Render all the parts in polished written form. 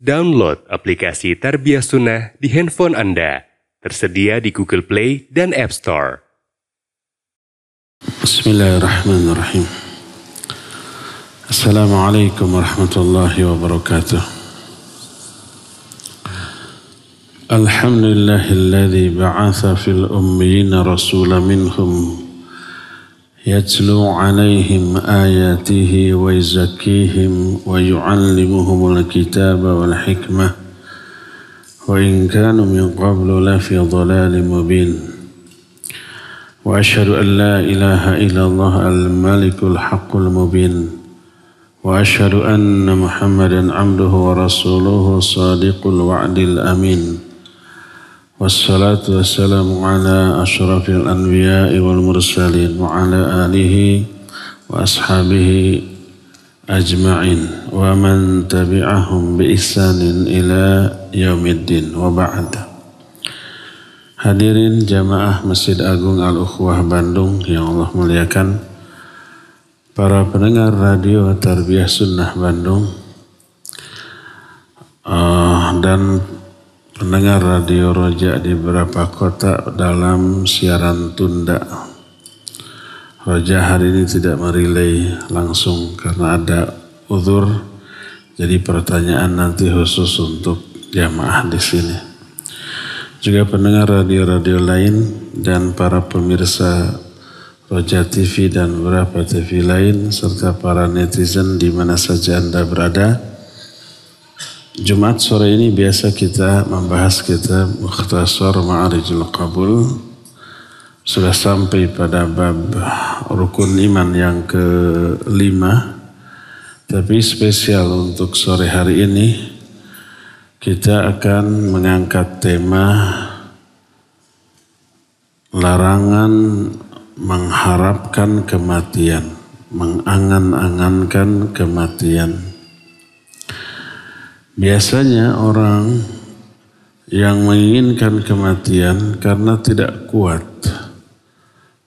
Download aplikasi Tarbiyah Sunnah di handphone Anda. Tersedia di Google Play dan App Store. Bismillahirrahmanirrahim. Assalamualaikum warahmatullahi wabarakatuh. Alhamdulillahilladzi ba'atha fil ummiyina rasulan minhum يتلو عليهم آياته ويزكيهم ويعلمهم الكتاب والحكمة وإن كانوا من قبل لفي ضلال مبين وأشهد أن لا إله إلا الله الملك الحق المبين وأشهد أن محمدا عبده ورسوله صادق الوعد الأمين والصلاة والسلام على أشرف الأنبياء والمرسلين وعلى آله وأصحابه أجمعين ومن تبعهم بإحسان إلى يوم الدين وبعد. Hadirin jamaah Masjid Agung Al-Ukhwah Bandung yang Allah muliakan, para pendengar radio Tarbiyah Sunnah Bandung dan pendengar radio Roja di beberapa kota dalam siaran tunda. Roja hari ini tidak merilai langsung karena ada uzur, jadi pertanyaan nanti khusus untuk jamaah di sini. Juga pendengar radio-radio lain dan para pemirsa Roja TV dan beberapa TV lain serta para netizen di mana saja Anda berada. Jumat sore ini biasa kita membahas kitab Mukhtasar Ma'arijul Qabul. Sudah sampai pada bab rukun iman yang ke-5. Tapi spesial untuk sore hari ini kita akan mengangkat tema larangan mengharapkan kematian, mengangan-angankan kematian. Biasanya orang yang menginginkan kematian karena tidak kuat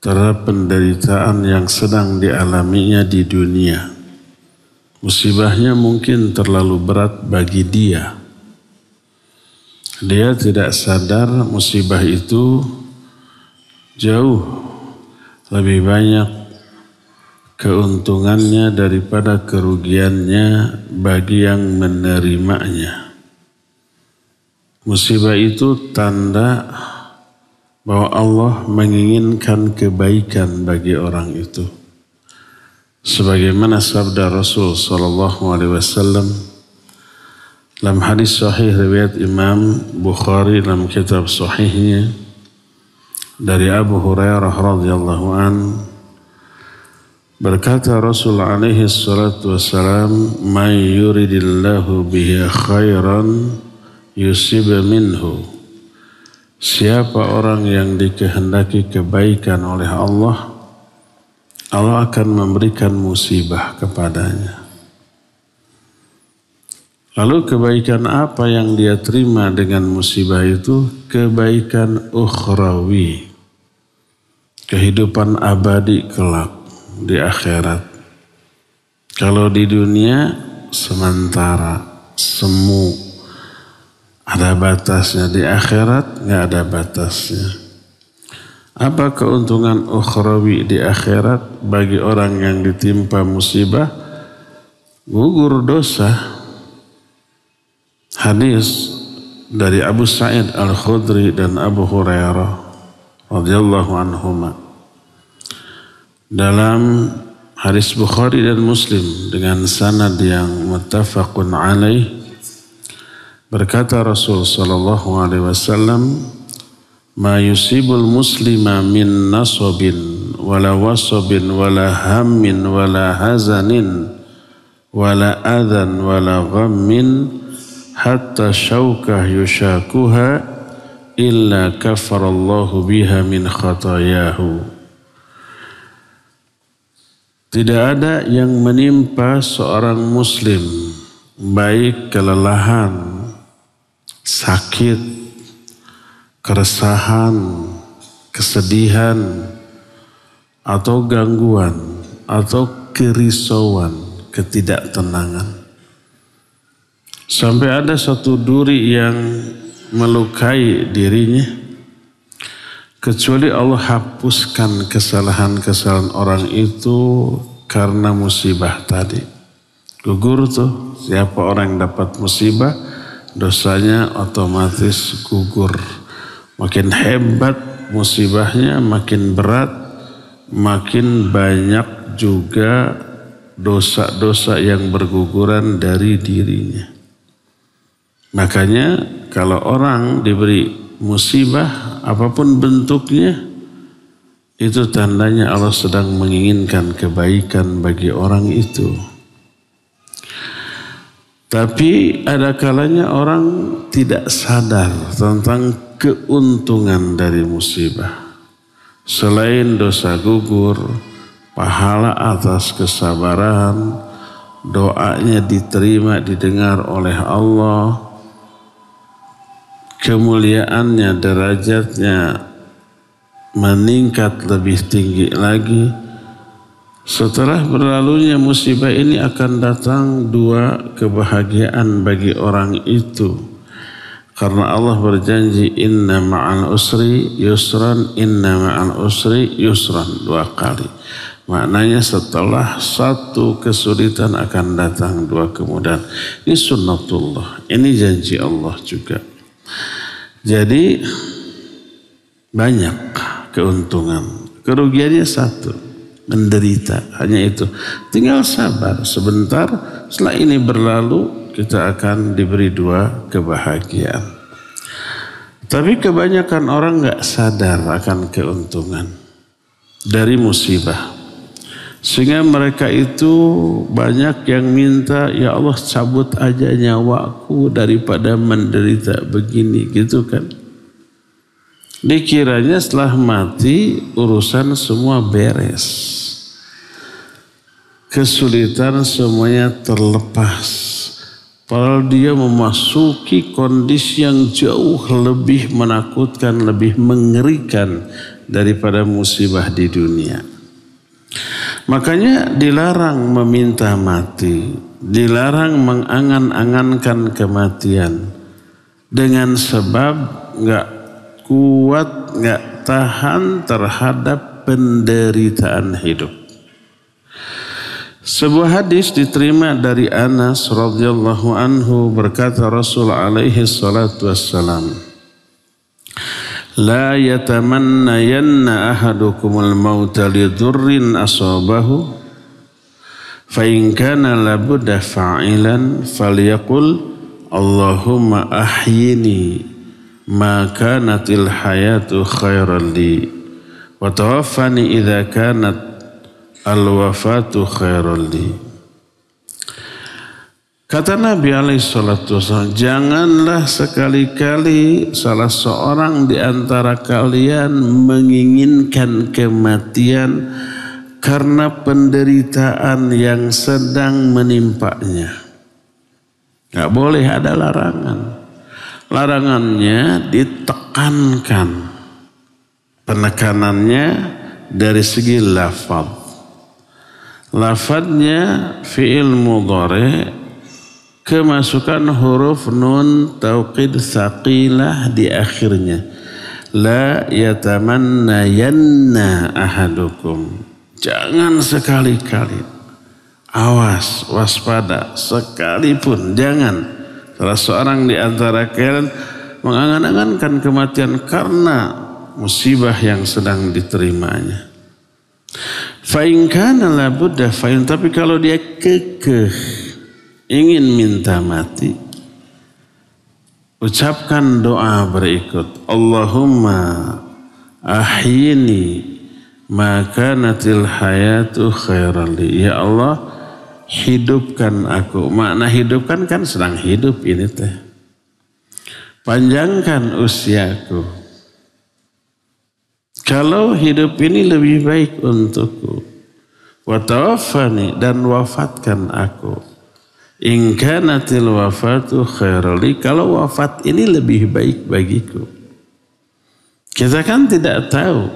terhadap penderitaan yang sedang dialaminya di dunia. Musibahnya mungkin terlalu berat bagi dia. Dia tidak sadar musibah itu jauh lebih banyak keuntungannya daripada kerugiannya bagi yang menerimanya. Musibah itu tanda bahwa Allah menginginkan kebaikan bagi orang itu. Sebagaimana sabda Rasul SAW dalam hadis sahih riwayat Imam Bukhari dalam kitab sahihnya dari Abu Hurairah radhiyallahu anhu, berkata Rasul alaihi salatu wassalam, "Man yuridillahu bihi khairan yusib minhu." Siapa orang yang dikehendaki kebaikan oleh Allah, Allah akan memberikan musibah kepadanya. Lalu kebaikan apa yang dia terima dengan musibah itu? Kebaikan ukhrawi, kehidupan abadi kelak di akhirat. Kalau di dunia sementara, semu, ada batasnya. Di akhirat nggak ada batasnya. Apa keuntungan ukhrawi di akhirat bagi orang yang ditimpa musibah? Gugur dosa. Hadis dari Abu Sa'id Al-Khudri dan Abu Hurairah radhiyallahu anhuma. Dalam hadis Bukhari dan Muslim dengan sanad yang muttafaqun alaih, berkata Rasul sallallahu alaihi wasallam, "Ma yusibul muslima min nasabin wala wasabin wala hammin wala hazanin wala adhan wala ghammin hatta syaukah yushakuha illa kafarallahu biha min khatayahu." Tidak ada yang menimpa seorang muslim, baik kelelahan, sakit, keresahan, kesedihan, atau gangguan, atau kerisauan, ketidaktenangan. Sampai ada satu duri yang melukai dirinya, kecuali Allah hapuskan kesalahan-kesalahan orang itu karena musibah tadi. Gugur tuh, siapa orang yang dapat musibah, dosanya otomatis gugur. Makin hebat musibahnya, makin berat, makin banyak juga dosa-dosa yang berguguran dari dirinya. Makanya kalau orang diberi musibah apapun bentuknya, itu tandanya Allah sedang menginginkan kebaikan bagi orang itu. Tapi ada kalanya orang tidak sadar tentang keuntungan dari musibah. Selain dosa gugur, pahala atas kesabaran, doanya diterima, didengar oleh Allah, kemuliaannya, derajatnya meningkat lebih tinggi lagi. Setelah berlalunya musibah ini akan datang dua kebahagiaan bagi orang itu. Karena Allah berjanji inna ma'al usri yusran, inna ma'al usri yusran, 2 kali. Maknanya setelah satu kesulitan akan datang 2 kemudahan. Ini sunnatullah, ini janji Allah juga. Jadi banyak keuntungan, kerugiannya satu, menderita, hanya itu. Tinggal sabar sebentar, setelah ini berlalu kita akan diberi 2 kebahagiaan. Tapi kebanyakan orang gak sadar akan keuntungan dari musibah. Sehingga mereka itu banyak yang minta, ya Allah cabut aja nyawaku daripada menderita begini, gitu kan. Dikiranya setelah mati urusan semua beres. Kesulitan semuanya terlepas. Padahal dia memasuki kondisi yang jauh lebih menakutkan, lebih mengerikan daripada musibah di dunia. Makanya dilarang meminta mati, dilarang mengangan-angankan kematian dengan sebab gak kuat, gak tahan terhadap penderitaan hidup. Sebuah hadis diterima dari Anas radhiyallahu anhu, berkata Rasul alaihi salatu wassalam, la yatamannayanna ahadukumul mauta lidurrin asabahu fa in kana labudda fa'ilan falyaqul Allahumma ahyini ma kanatil hayatu khairan li wa tawaffani idza kanat al-wafatu khairan li. Kata Nabi SAW, janganlah sekali-kali salah seorang di antara kalian menginginkan kematian karena penderitaan yang sedang menimpanya. Gak boleh, ada larangan. Larangannya ditekankan. Penekanannya dari segi lafaz. Lafaznya fi'il mudhari', kemasukan huruf nun tauqid tsaqilah di akhirnya. La yatamannayanna ahadukum. Jangan sekali-kali. Awas, waspada, sekalipun jangan salah seorang di antara kalian mengangan-angankan kematian karena musibah yang sedang diterimanya. Fa in kana labudda fa'in, tapi kalau dia kekeh ingin minta mati, ucapkan doa berikut, Allahumma ahyini ma kanatil hayatu khairan li. Ya Allah, hidupkan aku. Makna hidupkan kan sedang hidup ini teh. Panjangkan usiaku. Kalau hidup ini lebih baik untukku. Wa tawaffani, dan wafatkan aku. In kanatil wafatu khairan li, kalau wafat ini lebih baik bagiku. Kita kan tidak tahu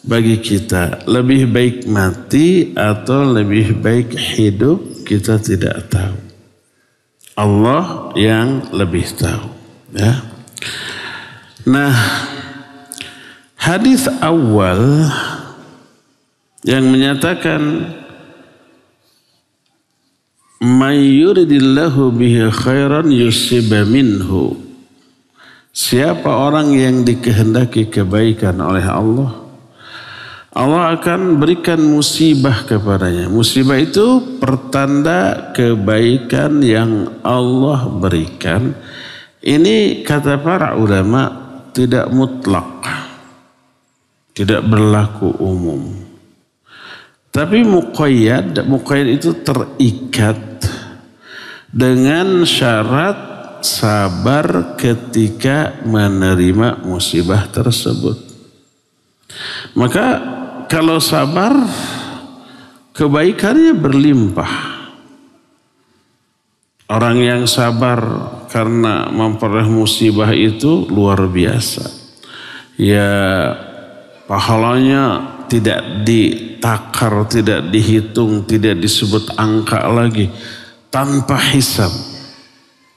bagi kita lebih baik mati atau lebih baik hidup, kita tidak tahu. Allah yang lebih tahu. Ya. Nah, hadis awal yang menyatakan may yuridillahu bihi khairan yusib minhu. Siapa orang yang dikehendaki kebaikan oleh Allah, Allah akan berikan musibah kepadanya. Musibah itu pertanda kebaikan yang Allah berikan. Ini kata para ulama tidak mutlak, tidak berlaku umum. Tapi muqayyad itu terikat dengan syarat sabar ketika menerima musibah tersebut. Maka kalau sabar, kebaikannya berlimpah. Orang yang sabar karena memperoleh musibah itu luar biasa. Ya, pahalanya tidak ditakar, tidak dihitung, tidak disebut angka lagi. Tanpa hisab.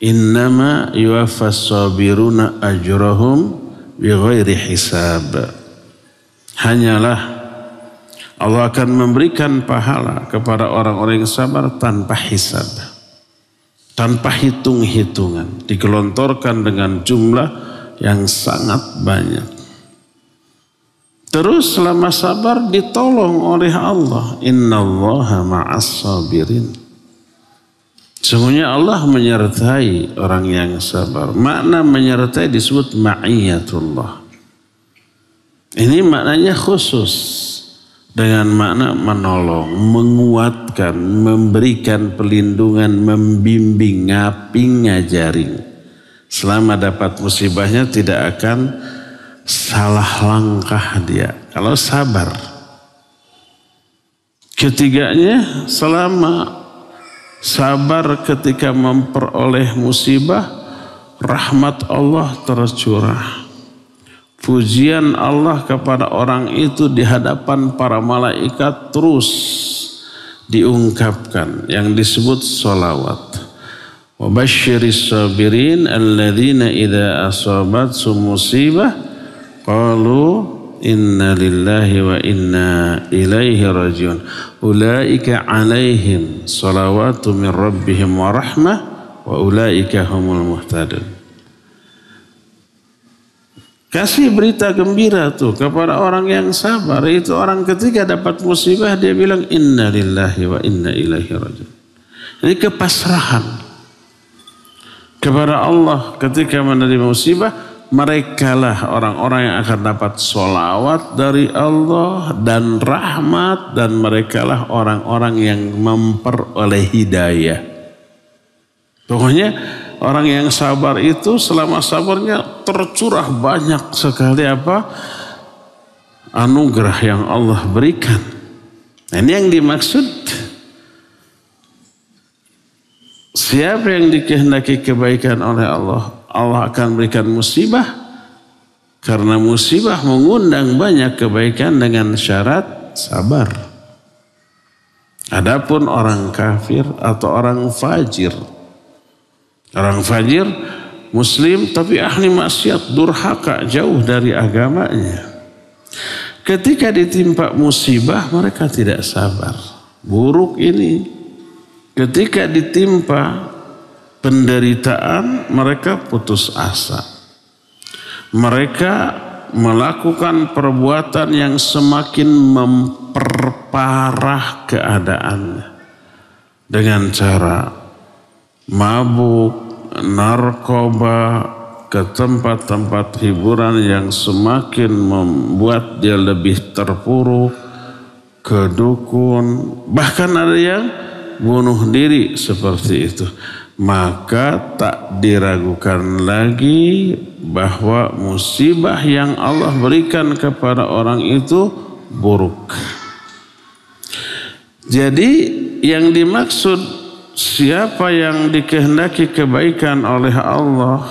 Innama yuwaffas sabiruna ajrahum bighairi hisab. Hanyalah Allah akan memberikan pahala kepada orang-orang yang sabar tanpa hisab. Tanpa hitung-hitungan. Digelontorkan dengan jumlah yang sangat banyak. Terus selama sabar ditolong oleh Allah. Innallaha ma'as sabirin. Sesungguhnya Allah menyertai orang yang sabar. Makna menyertai disebut ma'iyatullah. Ini maknanya khusus. Dengan makna menolong, menguatkan, memberikan perlindungan, membimbing, ngaping, ngajaring. Selama dapat musibahnya tidak akan salah langkah dia. Kalau sabar. Ketiganya selama sabar ketika memperoleh musibah, rahmat Allah tercurah. Pujian Allah kepada orang itu di hadapan para malaikat terus diungkapkan yang disebut sholawat. Wa basyiris sabirin alladzina idza asabathum musibah qalu inna lillahi wa inna ilaihi rajiun. Ulaika alaihim shalawatu min rabbihim wa rahmah wa ulaika humul muhtadun. Kasih berita gembira tuh kepada orang yang sabar. Itu orang ketika dapat musibah dia bilang inna lillahi wa inna ilaihi rajiun. Ini kepasrahan kepada Allah ketika menerima musibah. Merekalah orang-orang yang akan dapat sholawat dari Allah dan rahmat. Dan merekalah orang-orang yang memperoleh hidayah. Pokoknya orang yang sabar itu selama sabarnya tercurah banyak sekali anugerah yang Allah berikan. Nah, ini yang dimaksud. Siapa yang dikehendaki kebaikan oleh Allah, Allah akan berikan musibah. Karena musibah mengundang banyak kebaikan dengan syarat sabar. Adapun orang kafir atau orang fajir. Orang fajir muslim tapi ahli maksiat, durhaka, jauh dari agamanya. Ketika ditimpa musibah mereka tidak sabar. Buruk ini. Ketika ditimpa penderitaan mereka putus asa. Mereka melakukan perbuatan yang semakin memperparah keadaannya. Dengan cara mabuk, narkoba, ke tempat-tempat hiburan yang semakin membuat dia lebih terpuruk, ke dukun, bahkan ada yang bunuh diri seperti itu. Maka tak diragukan lagi bahwa musibah yang Allah berikan kepada orang itu buruk. Jadi yang dimaksud siapa yang dikehendaki kebaikan oleh Allah,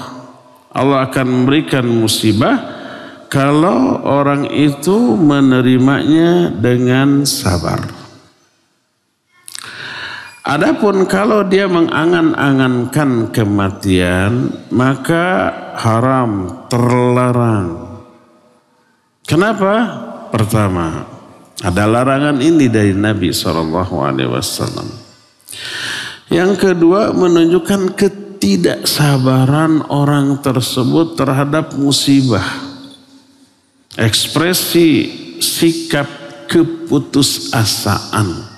Allah akan memberikan musibah kalau orang itu menerimanya dengan sabar. Adapun kalau dia mengangan-angankan kematian, maka haram, terlarang. Kenapa? Pertama, ada larangan ini dari Nabi SAW. Yang kedua, menunjukkan ketidaksabaran orang tersebut terhadap musibah. Ekspresi sikap keputusasaan.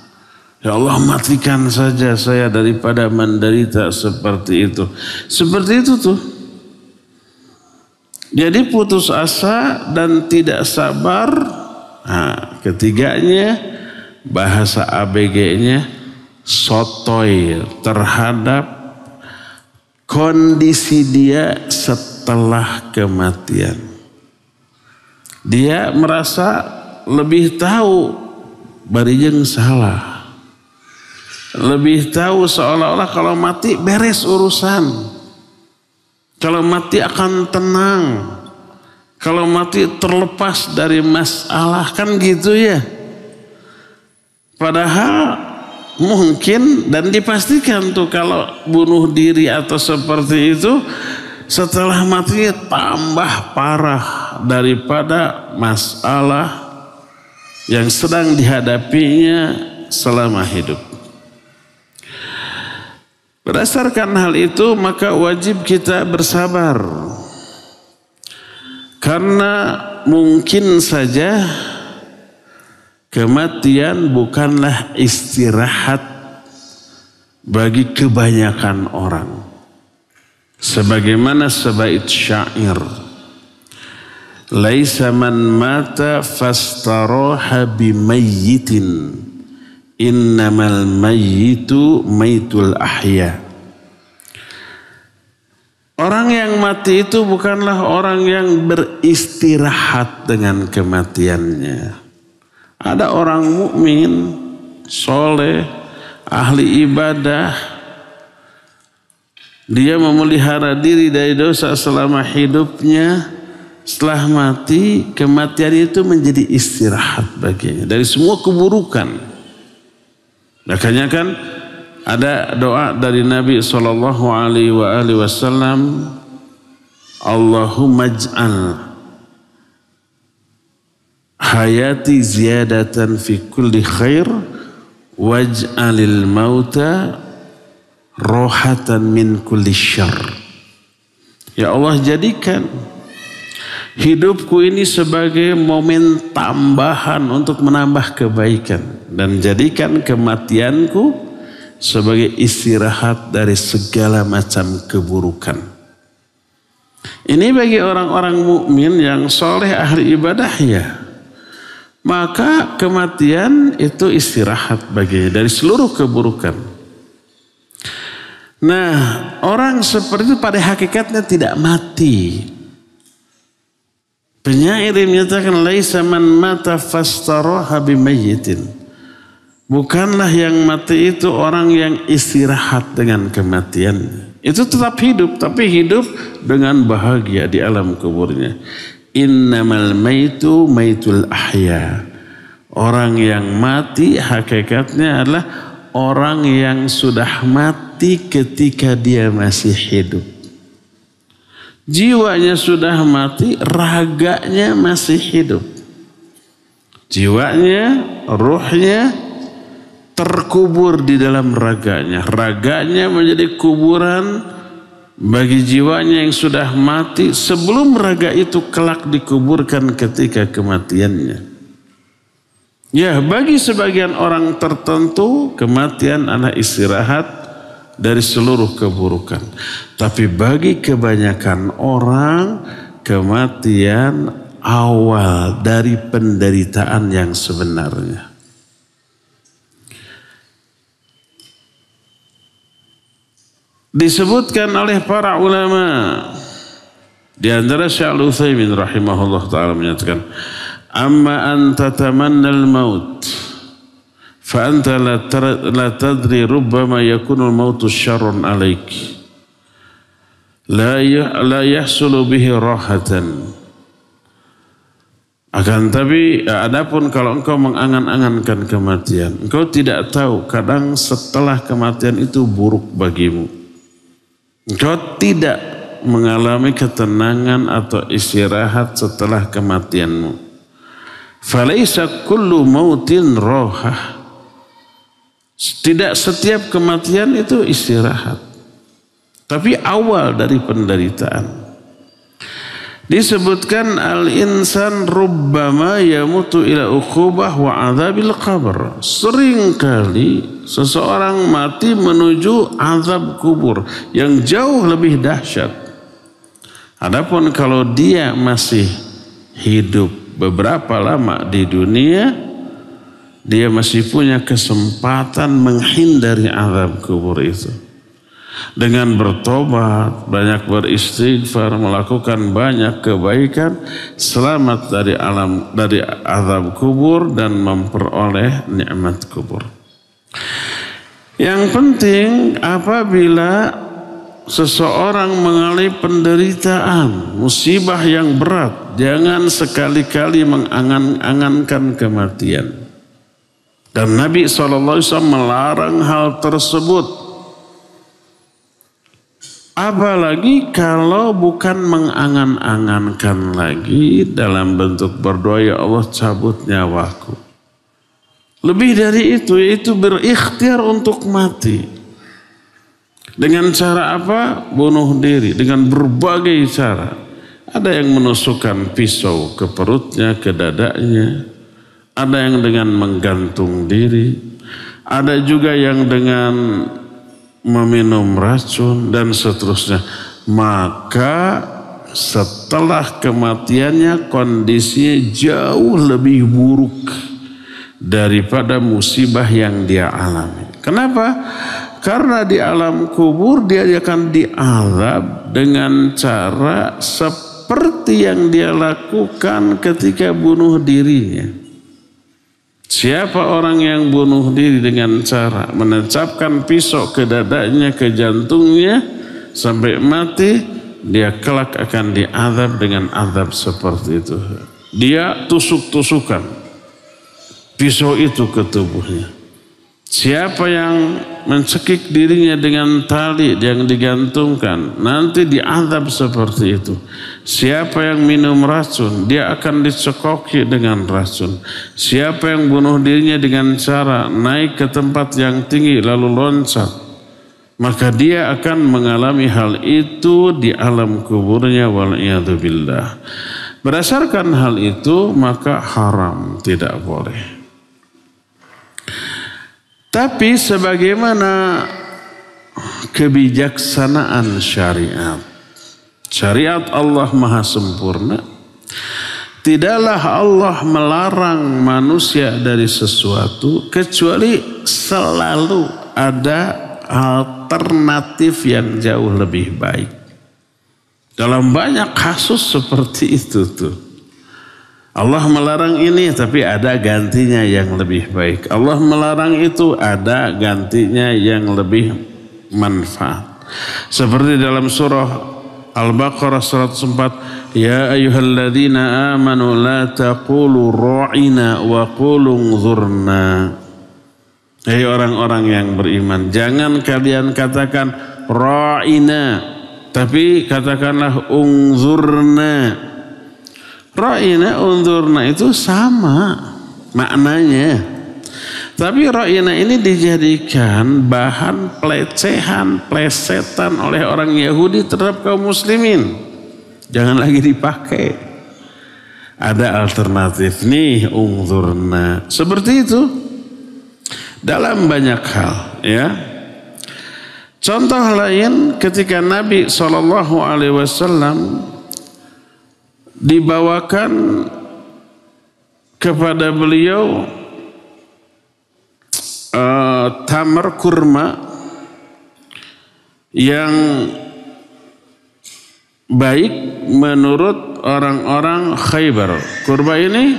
Ya Allah, matikan saja saya daripada menderita seperti itu. Seperti itu tuh. Jadi putus asa dan tidak sabar. Nah, ketiganya bahasa ABG-nya sotoy terhadap kondisi dia setelah kematian. Dia merasa lebih tahu barijeng salah. Lebih tahu seolah-olah kalau mati beres urusan. Kalau mati akan tenang. Kalau mati terlepas dari masalah, kan gitu ya. Padahal mungkin dan dipastikan tuh kalau bunuh diri atau seperti itu, setelah mati tambah parah daripada masalah yang sedang dihadapinya selama hidup. Berdasarkan hal itu, maka wajib kita bersabar. Karena mungkin saja kematian bukanlah istirahat bagi kebanyakan orang. Sebagaimana sebait syair, laisa man mata fastaraha bimayyitin, innamal mayyitu maytul ahya. Orang yang mati itu bukanlah orang yang beristirahat dengan kematiannya. Ada orang mukmin, soleh, ahli ibadah, dia memelihara diri dari dosa selama hidupnya. Setelah mati, kematian itu menjadi istirahat baginya dari semua keburukan. Makanya kan ada doa dari Nabi SAW, Allahumma ij'al hayati ziyadatan fi kulli khair waj'alil mauta rohatan min kulli syarr. Ya Allah, jadikan hidupku ini sebagai momen tambahan untuk menambah kebaikan, dan jadikan kematianku sebagai istirahat dari segala macam keburukan. Ini bagi orang-orang mukmin yang soleh ahli ibadah ya. Maka kematian itu istirahat baginya dari seluruh keburukan. Nah, orang seperti itu pada hakikatnya tidak mati. Penyair menyatakan laisa man mata fastaraha bimayyitin. Bukanlah yang mati itu orang yang istirahat dengan kematian. Itu tetap hidup, tapi hidup dengan bahagia di alam kuburnya. Innamal maitu maitul ahya. Orang yang mati hakikatnya adalah orang yang sudah mati ketika dia masih hidup. Jiwanya sudah mati, raganya masih hidup. Jiwanya, ruhnya terkubur di dalam raganya. Raganya menjadi kuburan bagi jiwanya yang sudah mati sebelum raga itu kelak dikuburkan ketika kematiannya. Ya, bagi sebagian orang tertentu kematian adalah istirahat dari seluruh keburukan. Tapi bagi kebanyakan orang kematian awal dari penderitaan yang sebenarnya. Disebutkan oleh para ulama, di antara Syekh Al-Utsaimin rahimahullah taala menyatakan, amma anta tamanna al-maut fa anta la tadri rubbama yakunu al-mautu syarran alaik la yahsulu bihi rahatan Akan tapi adapun kalau engkau mengangan-angankan kematian, engkau tidak tahu kadang setelah kematian itu buruk bagimu. Engkau tidak mengalami ketenangan atau istirahat setelah kematianmu. Falaisa kullu mautin rohah. Tidak setiap kematian itu istirahat. Tapi awal dari penderitaan. Disebutkan al-insan rubbama yamutu ila uqubah wa adzabil qabr. Seringkali seseorang mati menuju azab kubur yang jauh lebih dahsyat. Adapun kalau dia masih hidup beberapa lama di dunia, dia masih punya kesempatan menghindari azab kubur itu. Dengan bertobat, banyak beristighfar, melakukan banyak kebaikan, selamat dari azab kubur dan memperoleh nikmat kubur. Yang penting apabila seseorang mengalami penderitaan, musibah yang berat, jangan sekali-kali mengangan-angankan kematian. Dan Nabi SAW melarang hal tersebut. Apalagi kalau bukan mengangan-angankan lagi dalam bentuk berdoa, ya Allah cabut nyawaku. Lebih dari itu, yaitu berikhtiar untuk mati. Dengan cara apa? Bunuh diri. Dengan berbagai cara. Ada yang menusukkan pisau ke perutnya, ke dadanya. Ada yang dengan menggantung diri. Ada juga yang dengan meminum racun dan seterusnya. Maka setelah kematiannya kondisinya jauh lebih buruk daripada musibah yang dia alami. Kenapa? Karena di alam kubur dia akan diazab dengan cara seperti yang dia lakukan ketika bunuh dirinya. Siapa orang yang bunuh diri dengan cara menancapkan pisau ke dadanya, ke jantungnya sampai mati, dia kelak akan diazab dengan azab seperti itu. Dia tusuk-tusukan pisau itu ke tubuhnya. Siapa yang mencekik dirinya dengan tali yang digantungkan, nanti diazab seperti itu. Siapa yang minum racun, dia akan dicekoki dengan racun. Siapa yang bunuh dirinya dengan cara naik ke tempat yang tinggi lalu loncat, maka dia akan mengalami hal itu di alam kuburnya, wal'iyadzubillah. Berdasarkan hal itu, maka haram, tidak boleh. Tapi sebagaimana kebijaksanaan syariat, syariat Allah maha sempurna, tidaklah Allah melarang manusia dari sesuatu kecuali selalu ada alternatif yang jauh lebih baik. Dalam banyak kasus seperti itu tuh. Allah melarang ini tapi ada gantinya yang lebih baik. Allah melarang itu ada gantinya yang lebih manfaat. Seperti dalam surah Al-Baqarah 104, ya ayyuhalladzina amanu la taqulu ra'ina wa qulu unzurna. Hai orang-orang yang beriman, jangan kalian katakan ra'ina, tapi katakanlah unzurna. Ra'ina unzurna itu sama maknanya. Tapi ra'ina ini dijadikan bahan pelecehan, plesetan oleh orang Yahudi terhadap kaum muslimin. Jangan lagi dipakai. Ada alternatif nih, unzurna. Seperti itu. Dalam banyak hal, ya. Contoh lain ketika Nabi SAW dibawakan kepada beliau tamar kurma yang baik menurut orang-orang Khaybar. Kurma ini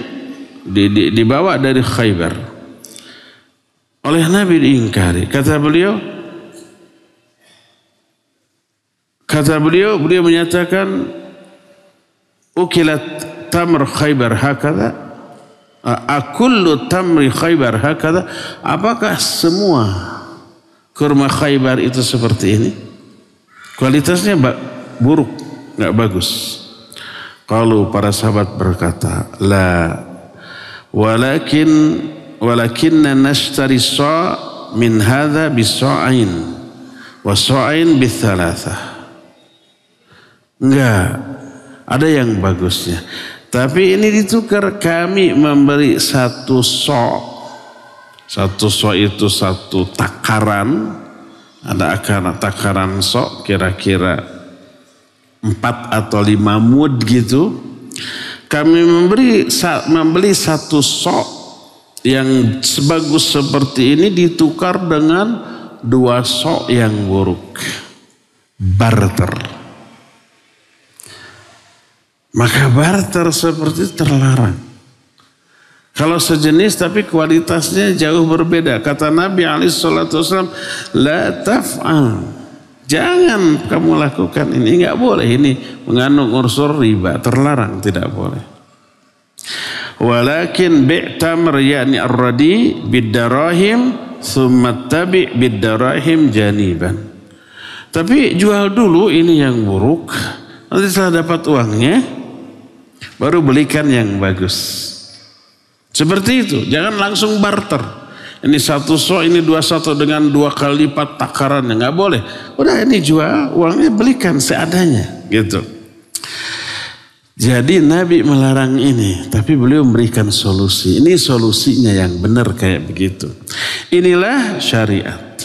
dibawa dari Khaybar. Oleh Nabi diingkari. Kata beliau menyatakan ukilat tamr Khaybar hakadha? Akullu tamri Khaybar hakadha? Apakah semua kurma Khaybar itu seperti ini? Kualitasnya buruk, enggak bagus. Kalau para sahabat berkata, la walakinna nashtari sa' min hadha bisa'ain wa sa'ain bithalatha. Enggak, ada yang bagusnya. Tapi ini ditukar, kami memberi satu so'. Satu so' itu satu takaran. Ada takaran so' kira-kira 4 atau 5 mud gitu. Kami membeli satu so' yang sebagus seperti ini ditukar dengan 2 so' yang buruk. Barter. Maka barter seperti terlarang. Kalau sejenis tapi kualitasnya jauh berbeda. Kata Nabi SAW, la taf'al. Jangan kamu lakukan ini. Enggak boleh ini mengandung unsur riba. Terlarang, tidak boleh. Walakin bi'tamr yani ar-radi bid-darahim thumma tabi' bid-darahim janiban. Tapi jual dulu ini yang buruk. Nanti setelah dapat uangnya baru belikan yang bagus. Seperti itu, jangan langsung barter. Ini satu so, ini 21 dengan 2 kali lipat takarannya, nggak boleh. Udah ini jual, uangnya belikan seadanya, gitu. Jadi Nabi melarang ini, tapi beliau memberikan solusi. Ini solusinya yang benar kayak begitu. Inilah syariat.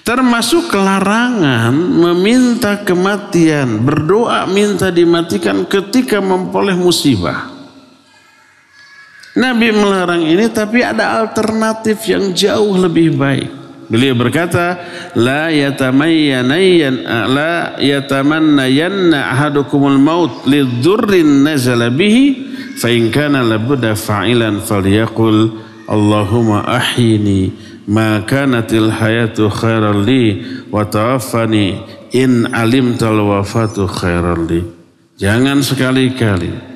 Termasuk larangan meminta kematian, berdoa minta dimatikan ketika memperoleh musibah. Nabi melarang ini, tapi ada alternatif yang jauh lebih baik. Beliau berkata, la yatamannayanna ahadukumul maut lidurrin nazala bihi fa in kana labudda fa'ilan falyaqul Allahumma ahyini ma kanatil hayatu khairan li wa tawaffani in alimtal wafatu khairan li. Jangan sekali-kali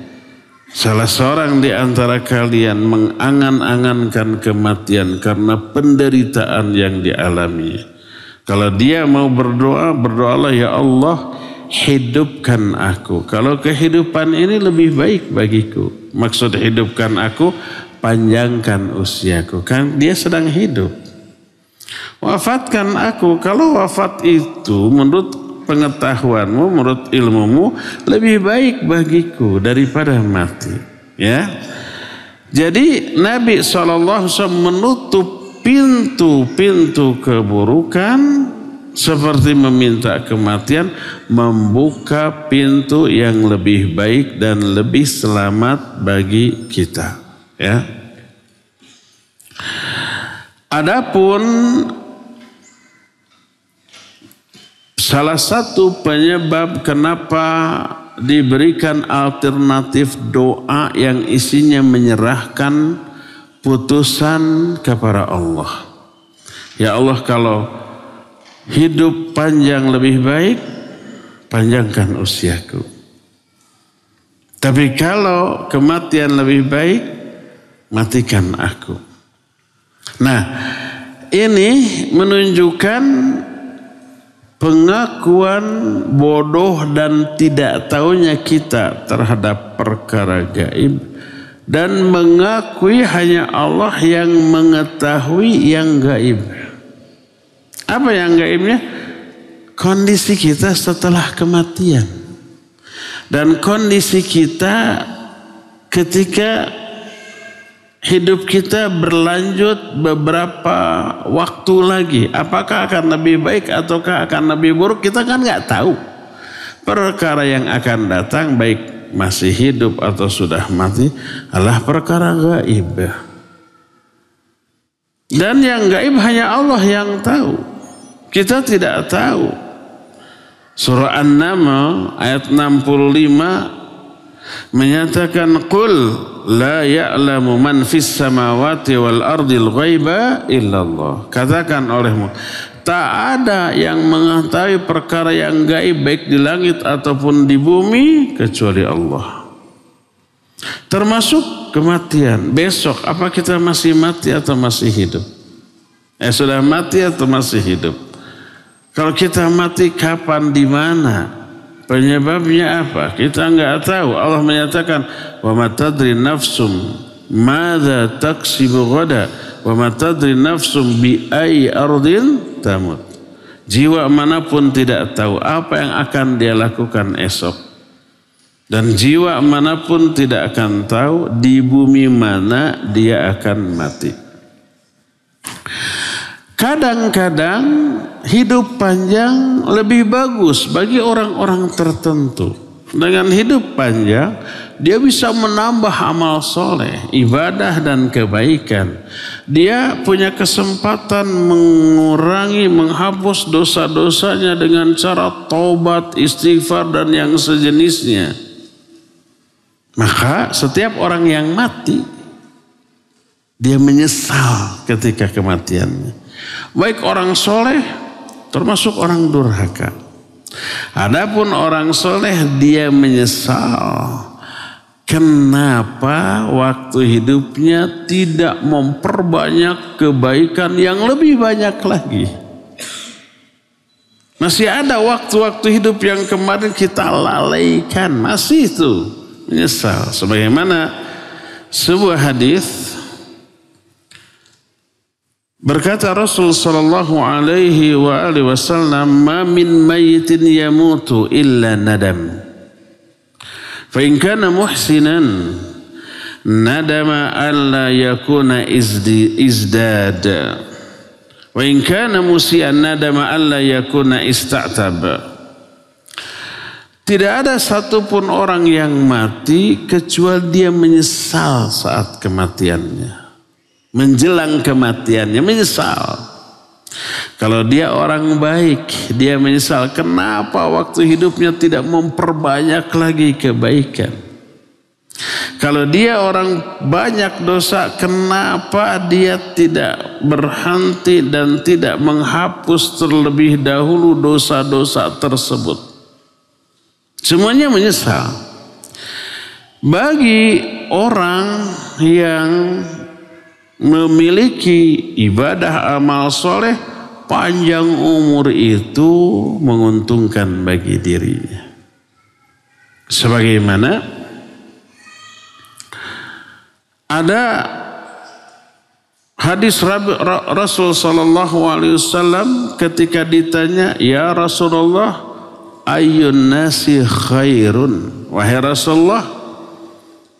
salah seorang di antara kalian mengangan-angankan kematian karena penderitaan yang dialami. Kalau dia mau berdoa, berdoalah, ya Allah, hidupkan aku. Kalau kehidupan ini lebih baik bagiku. Maksud hidupkan aku, panjangkan usiaku. Kan dia sedang hidup. Wafatkan aku. Kalau wafat itu menurut pengetahuanmu, menurut ilmumu lebih baik bagiku daripada mati. Ya, jadi Nabi SAW menutup pintu-pintu keburukan seperti meminta kematian, membuka pintu yang lebih baik dan lebih selamat bagi kita. Ya. Adapun salah satu penyebab kenapa diberikan alternatif doa yang isinya menyerahkan putusan kepada Allah. Ya Allah, kalau hidup panjang lebih baik, panjangkan usiaku. Tapi kalau kematian lebih baik, matikan aku. Nah, ini menunjukkan pengakuan bodoh dan tidak tahunya kita terhadap perkara gaib, dan mengakui hanya Allah yang mengetahui yang gaib. Apa yang gaibnya? Kondisi kita setelah kematian dan kondisi kita ketika hidup kita berlanjut beberapa waktu lagi. Apakah akan lebih baik ataukah akan lebih buruk, kita kan nggak tahu. Perkara yang akan datang, baik masih hidup atau sudah mati, adalah perkara gaib. Dan yang gaib hanya Allah yang tahu. Kita tidak tahu. Surah An-Naml ayat 65 menyatakan, qul la ya'lamu man fis samawati wal ardil ghaiba illallah. Katakan olehmu, tak ada yang mengetahui perkara yang gaib baik di langit ataupun di bumi kecuali Allah. Termasuk kematian. Besok apa kita masih mati atau masih hidup? Sudah mati atau masih hidup? Kalau kita mati kapan, di mana? Penyebabnya apa? Kita enggak tahu. Allah menyatakan, "Wa ma tadri nafsum madza taksibu ghada wa ma tadri nafsum bi ayyi ardin tamut." Jiwa manapun tidak tahu apa yang akan dia lakukan esok. Dan jiwa manapun tidak akan tahu di bumi mana dia akan mati. Kadang-kadang hidup panjang lebih bagus bagi orang-orang tertentu. Dengan hidup panjang, dia bisa menambah amal soleh, ibadah dan kebaikan. Dia punya kesempatan mengurangi, menghapus dosa-dosanya dengan cara taubat, istighfar dan yang sejenisnya. Maka setiap orang yang mati, dia menyesal ketika kematiannya. Baik orang soleh, termasuk orang durhaka. Adapun orang soleh, dia menyesal kenapa waktu hidupnya tidak memperbanyak kebaikan yang lebih banyak lagi. Masih ada waktu-waktu hidup yang kemarin kita lalaikan, masih itu menyesal. Sebagaimana sebuah hadis, berkata Rasul sallallahu alaihi wa alihi wasallam, "Ma min mayyitin yamutu illa nadam. Fa in kana muhsinan nadama alla yakuna izdad. Wa in kana musian nadama alla yakuna ista'tab." Tidak ada satupun orang yang mati kecuali dia menyesal saat kematiannya. Menjelang kematiannya menyesal. Kalau dia orang baik, dia menyesal kenapa waktu hidupnya tidak memperbanyak lagi kebaikan. Kalau dia orang banyak dosa, kenapa dia tidak berhenti dan tidak menghapus terlebih dahulu dosa-dosa tersebut. Semuanya menyesal. Bagi orang yang memiliki ibadah amal soleh, panjang umur itu menguntungkan bagi dirinya. Sebagaimana ada hadis Rasul sallallahu alaihi wasallam ketika ditanya, "Ya Rasulullah, ayyun nasi khairun?" Wahai Rasulullah,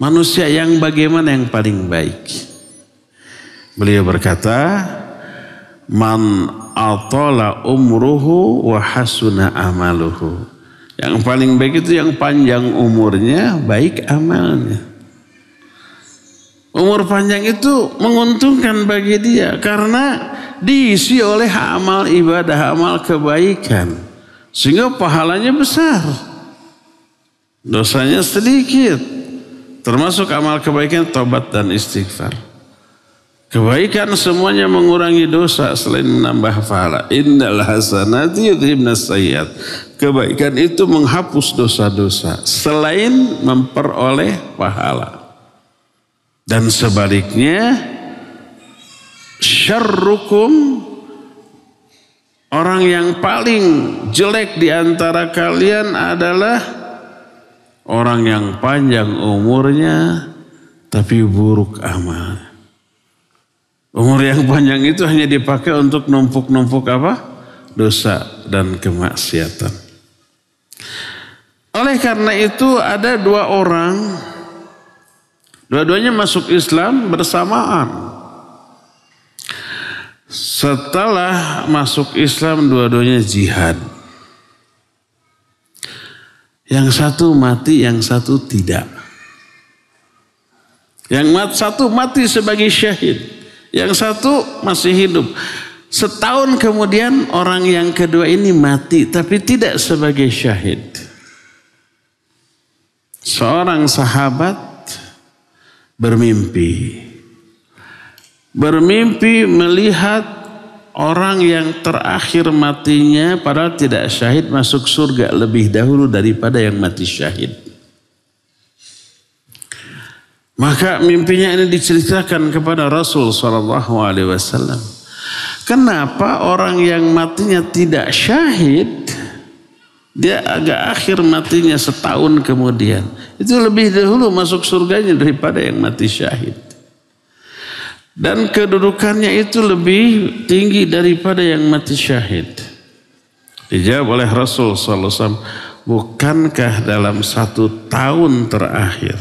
manusia yang bagaimana yang paling baik? Beliau berkata, "Man atala umruhu wa hasuna amaluhu." Yang paling baik itu yang panjang umurnya, baik amalnya. Umur panjang itu menguntungkan bagi dia karena diisi oleh amal ibadah, amal kebaikan. Sehingga pahalanya besar. Dosanya sedikit. Termasuk amal kebaikan, taubat dan istighfar. Kebaikan semuanya mengurangi dosa selain menambah pahala. Innal hasanati yudhibnas sayyiat. Kebaikan itu menghapus dosa-dosa selain memperoleh pahala. Dan sebaliknya, syarrukum, orang yang paling jelek di antara kalian adalah orang yang panjang umurnya tapi buruk amalnya. Umur yang panjang itu hanya dipakai untuk numpuk-numpuk apa? Dosa dan kemaksiatan. Oleh karena itu ada dua orang, dua-duanya masuk Islam bersamaan. Setelah masuk Islam dua-duanya jihad. Yang satu mati, yang satu tidak. Yang satu mati sebagai syahid. Yang satu masih hidup. Setahun kemudian orang yang kedua ini mati tapi tidak sebagai syahid. Seorang sahabat bermimpi melihat orang yang terakhir matinya padahal tidak syahid masuk surga lebih dahulu daripada yang mati syahid. Maka mimpinya ini diceritakan kepada Rasul SAW. Kenapa orang yang matinya tidak syahid, dia agak akhir matinya setahun kemudian, itu lebih dahulu masuk surganya daripada yang mati syahid. Dan kedudukannya itu lebih tinggi daripada yang mati syahid. Dijawab oleh Rasul SAW, bukankah dalam 1 tahun terakhir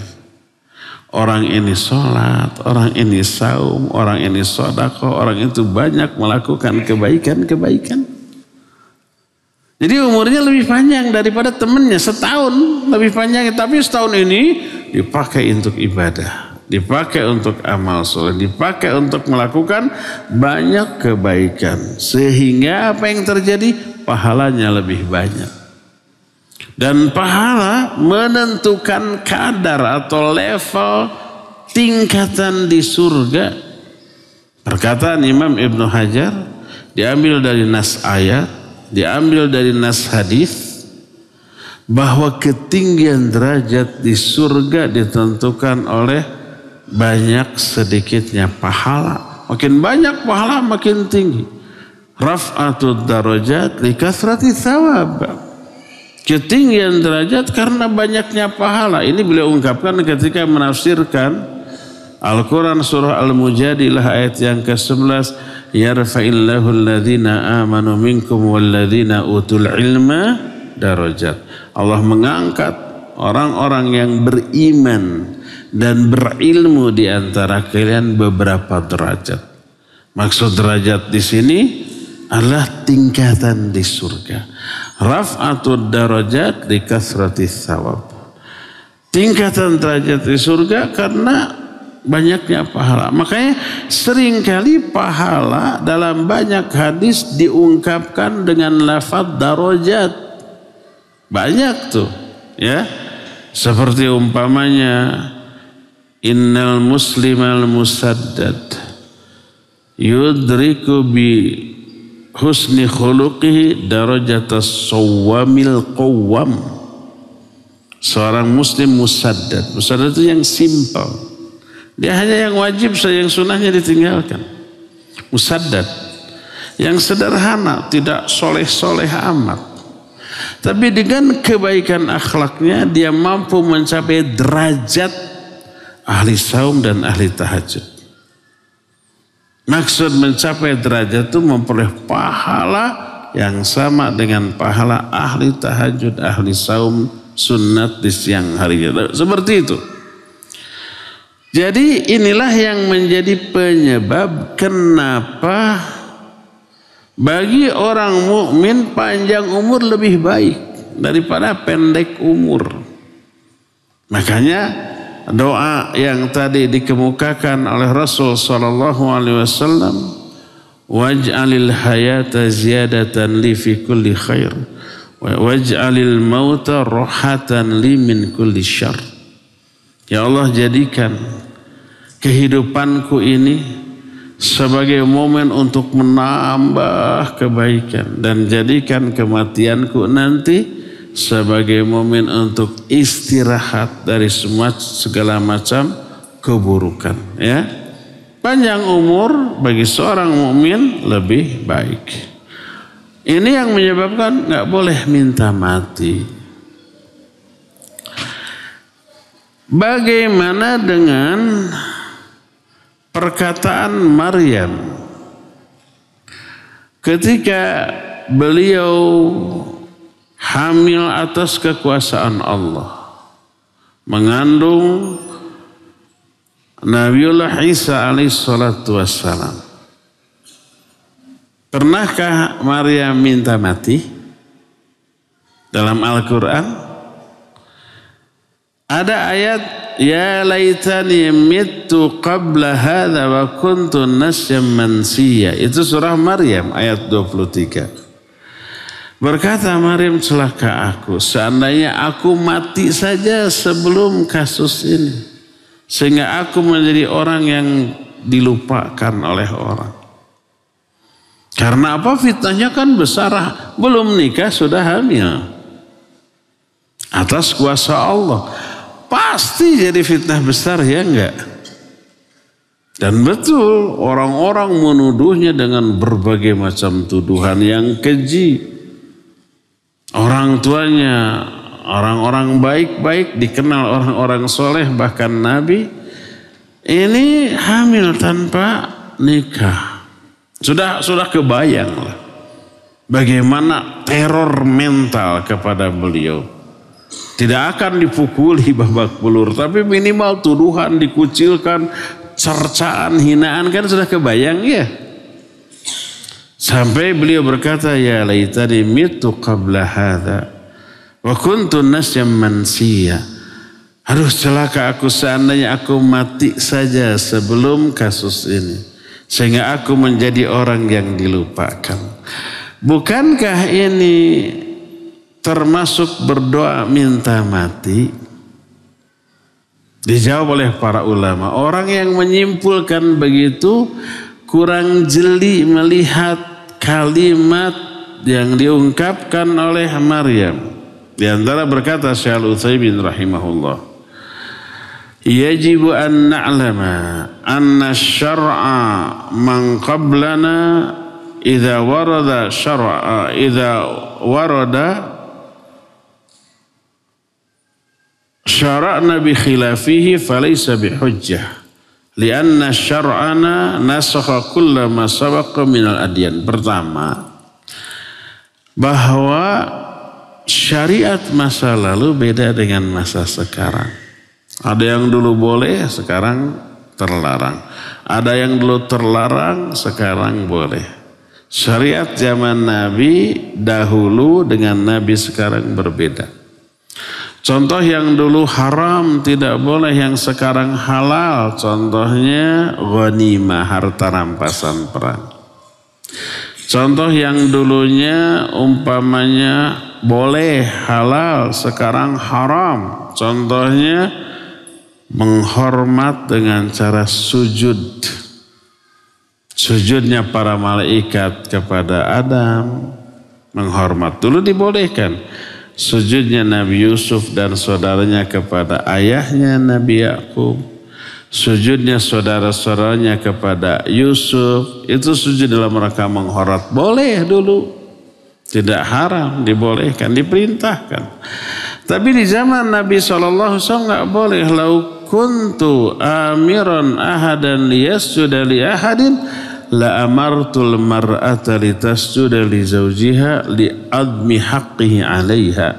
orang ini sholat, orang ini saum, orang ini sedekah, orang itu banyak melakukan kebaikan-kebaikan. Jadi umurnya lebih panjang daripada temannya, setahun lebih panjang. Tapi setahun ini dipakai untuk ibadah, dipakai untuk amal soleh, dipakai untuk melakukan banyak kebaikan. Sehingga apa yang terjadi? Pahalanya lebih banyak. Dan pahala menentukan kadar atau level tingkatan di surga. Perkataan Imam Ibnu Hajar diambil dari nas ayat, diambil dari nas hadis, bahwa ketinggian derajat di surga ditentukan oleh banyak sedikitnya pahala. Makin banyak pahala makin tinggi. Raf'atud darajat li kasrati thawab. Ketinggian derajat karena banyaknya pahala. Ini beliau ungkapkan ketika menafsirkan Al-Quran surah Al-Mujadilah ayat yang ke-11. Yarfa'illahu alladhina amanu minkum walladhina utul ilma darajat. Allah mengangkat orang-orang yang beriman dan berilmu di antara kalian beberapa derajat. Maksud derajat di sini adalah tingkatan di surga. Raf'atud darajat li kasrati thawab. Tingkatan derajat di surga karena banyaknya pahala. Makanya seringkali pahala dalam banyak hadis diungkapkan dengan lafaz darajat. Banyak tuh, ya. Seperti umpamanya innal muslimal musaddad yudriku bi husni khuluqihi darajatas sawamil qawwam. Seorang muslim musaddad. Musaddad itu yang simpel. Dia hanya yang wajib saja, yang sunnahnya ditinggalkan. Musaddad. Yang sederhana, tidak soleh-soleh amat. Tapi dengan kebaikan akhlaknya dia mampu mencapai derajat ahli saum dan ahli tahajud. Maksud mencapai derajat itu memperoleh pahala yang sama dengan pahala ahli tahajud, ahli saum sunat di siang hari. Seperti itu. Jadi inilah yang menjadi penyebab kenapa bagi orang mukmin panjang umur lebih baik daripada pendek umur. Makanya doa yang tadi dikemukakan oleh Rasul SAW, waj'alil hayata ziyadatan li fi kulli khair waj'alil mauta rohatan li min kulli syarr. Ya Allah, jadikan kehidupanku ini sebagai momen untuk menambah kebaikan, dan jadikan kematianku nanti sebagai momen untuk istirahat dari segala macam keburukan. Ya, panjang umur bagi seorang mukmin lebih baik. Ini yang menyebabkan nggak boleh minta mati. Bagaimana dengan perkataan Maryam ketika beliau hamil atas kekuasaan Allah, mengandung Nabiullah Isa alaihissalatu wassalam? Pernahkah Maryam minta mati? Dalam Al-Quran ada ayat, ya laitani mittu qabla hadha wa kuntu nasyam mansiya. Itu surah Maryam ayat 23. Berkata Maryam, celaka aku, seandainya aku mati saja sebelum kasus ini, sehingga aku menjadi orang yang dilupakan oleh orang. Karena apa? Fitnahnya kan besar, belum nikah sudah hamil atas kuasa Allah. pasti jadi fitnah besar, ya enggak? Dan betul orang-orang menuduhnya dengan berbagai macam tuduhan yang keji. Orang tuanya orang-orang baik-baik, dikenal orang-orang soleh, bahkan Nabi ini hamil tanpa nikah. Sudah kebayang lah bagaimana teror mental kepada beliau. Tidak akan dipukuli babak belur, tapi minimal tuduhan, dikucilkan, cercaan, hinaan, kan sudah kebayang ya. Sampai beliau berkata, ya laitani mitu qabla hadza wa kuntu nasyam mansiya. Aduh, celaka aku seandainya aku mati saja sebelum kasus ini, sehingga aku menjadi orang yang dilupakan. Bukankah ini termasuk berdoa minta mati? Dijawab oleh para ulama. Orang yang menyimpulkan begitu kurang jeli melihat kalimat yang diungkapkan oleh Maryam. Di antara berkata Syekh Al-Utsaimin rahimahullah, yajibu an na'lama anna syar'a man qablana idza warada syara'na bi khilafihi falaysa bihujjah lianna syar'ana nasakha kulla ma sabaqa minal adyan. Pertama, bahwa syariat masa lalu beda dengan masa sekarang. Ada yang dulu boleh, sekarang terlarang. Ada yang dulu terlarang, sekarang boleh. Syariat zaman Nabi dahulu dengan Nabi sekarang berbeda. Contoh yang dulu haram, tidak boleh, yang sekarang halal. Contohnya ghanimah, harta rampasan perang. Contoh yang dulunya umpamanya boleh, halal, sekarang haram. Contohnya menghormat dengan cara sujud. Sujudnya para malaikat kepada Adam, menghormat. Dulu dibolehkan. Sujudnya Nabi Yusuf dan saudaranya kepada ayahnya Nabi Yakub. Sujudnya saudara-saudaranya kepada Yusuf. Itu sujud dalam rangka menghormat. Boleh dulu. Tidak haram, dibolehkan, diperintahkan. Tapi di zaman Nabi SAW nggak boleh. Lau kuntu amiran ahadan liyasjuda li ahadin la amartul mar'ata litasjuda li zawjiha li admi haqqihi 'alaiha.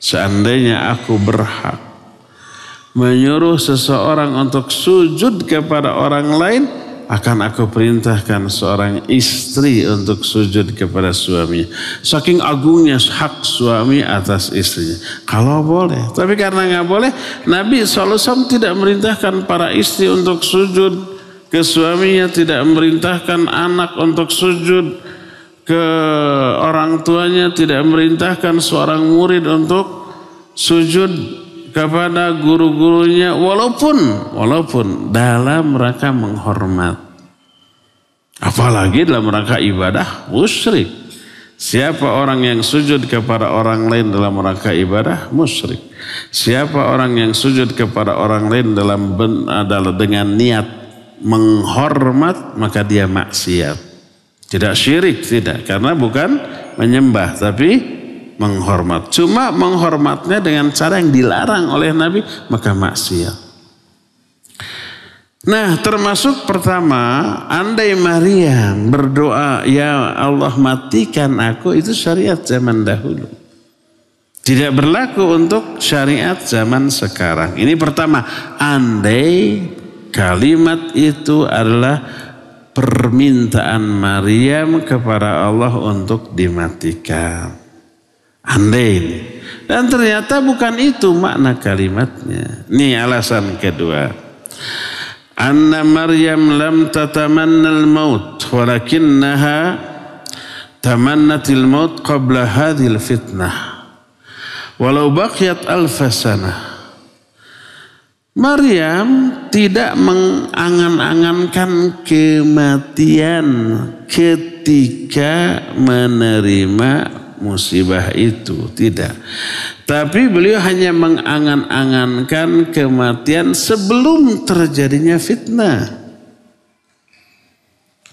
Seandainya aku berhak menyuruh seseorang untuk sujud kepada orang lain, akan aku perintahkan seorang istri untuk sujud kepada suaminya. Saking agungnya hak suami atas istrinya. Kalau boleh. Tapi karena nggak boleh, Nabi SAW tidak merintahkan para istri untuk sujud ke suaminya, tidak memerintahkan anak untuk sujud ke orang tuanya, tidak memerintahkan seorang murid untuk sujud kepada guru-gurunya, walaupun dalam rangka menghormat. Apalagi dalam rangka ibadah, musyrik. Siapa orang yang sujud kepada orang lain dalam rangka ibadah, musyrik. Siapa orang yang sujud kepada orang lain dengan niat menghormat, maka dia maksiat. Tidak syirik, tidak, karena bukan menyembah tapi menghormat. Cuma menghormatnya dengan cara yang dilarang oleh Nabi, maka maksiat. Nah, termasuk pertama, andai Maryam berdoa, ya Allah matikan aku, itu syariat zaman dahulu. Tidak berlaku untuk syariat zaman sekarang. Ini pertama, andai kalimat itu adalah permintaan Maryam kepada Allah untuk dimatikan. Andai ini. Dan ternyata bukan itu makna kalimatnya. Ini alasan kedua. Anna Maryam lam tatamanna al-maut walakinnaha tamannatil maut qabla hadhil fitnah. Walau baqiyat alfa sanah. Maryam tidak mengangan-angankan kematian ketika menerima musibah itu, tidak. Tapi beliau hanya mengangan-angankan kematian sebelum terjadinya fitnah.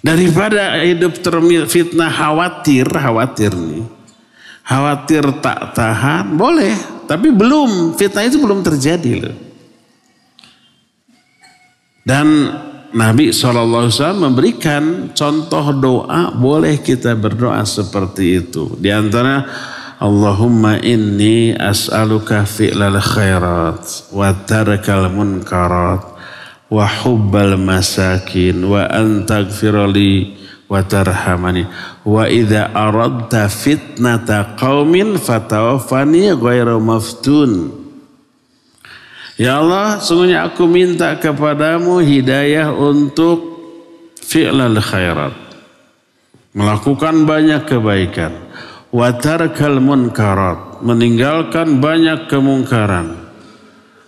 Daripada hidup terfitnah khawatir nih. Khawatir tak tahan, boleh. Tapi fitnah itu belum terjadi loh. Dan Nabi SAW memberikan contoh doa, boleh kita berdoa seperti itu. Di antara Allahumma inni as'aluka fi'lal khairat wa tarkal munkarat wa hubbal masakin wa antaghfirali wa tarhamani wa idza aradta fitnata qaumin fatawaffani ghairu maftun. Ya Allah, sungguhnya aku minta kepadamu hidayah untuk fi'lal khairat, melakukan banyak kebaikan, wa tarkal munkarat, meninggalkan banyak kemungkaran,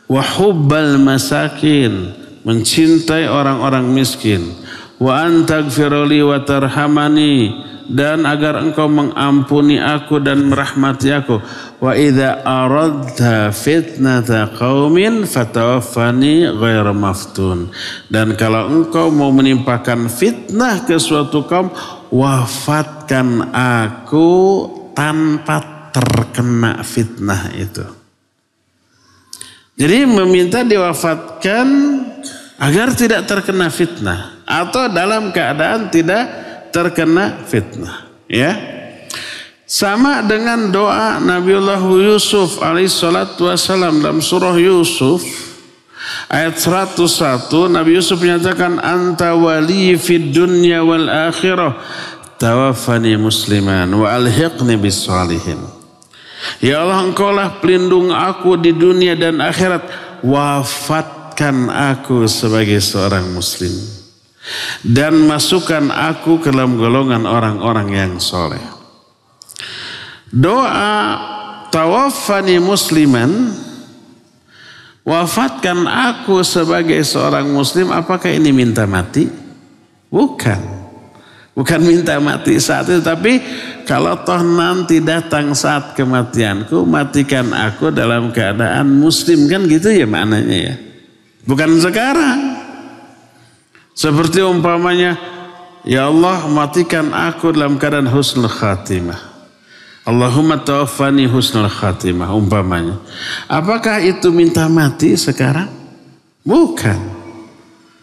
wa hubbal masakin, mencintai orang-orang miskin, wa antaghfirli wa tarhamani, dan agar engkau mengampuni aku dan merahmati aku. Wa idza aradta fitnata qaumin fatawaffani ghairu maftun. Dan kalau engkau mau menimpakan fitnah ke suatu kaum, wafatkan aku tanpa terkena fitnah itu. Jadi meminta diwafatkan agar tidak terkena fitnah atau dalam keadaan tidak terkena fitnah, ya. Sama dengan doa Nabiullah Yusuf alaihissalatu wassalam dalam surah Yusuf ayat 101. Nabi Yusuf menyatakan, anta wali fid dunya wal akhirah tawaffani musliman wa alhiqni bis salihin. Ya Allah, engkaulah pelindung aku di dunia dan akhirat, wafatkan aku sebagai seorang muslim dan masukkan aku ke dalam golongan orang-orang yang soleh. Doa tawaffani musliman, wafatkan aku sebagai seorang muslim, apakah ini minta mati? Bukan minta mati saat itu, tapi kalau toh nanti datang saat kematianku, matikan aku dalam keadaan muslim, kan gitu ya maknanya ya. Bukan sekarang. Seperti umpamanya, ya Allah, matikan aku dalam keadaan husnul khatimah. Allahumma tawaffani husnul khatimah, umpamanya. Apakah itu minta mati sekarang? Bukan.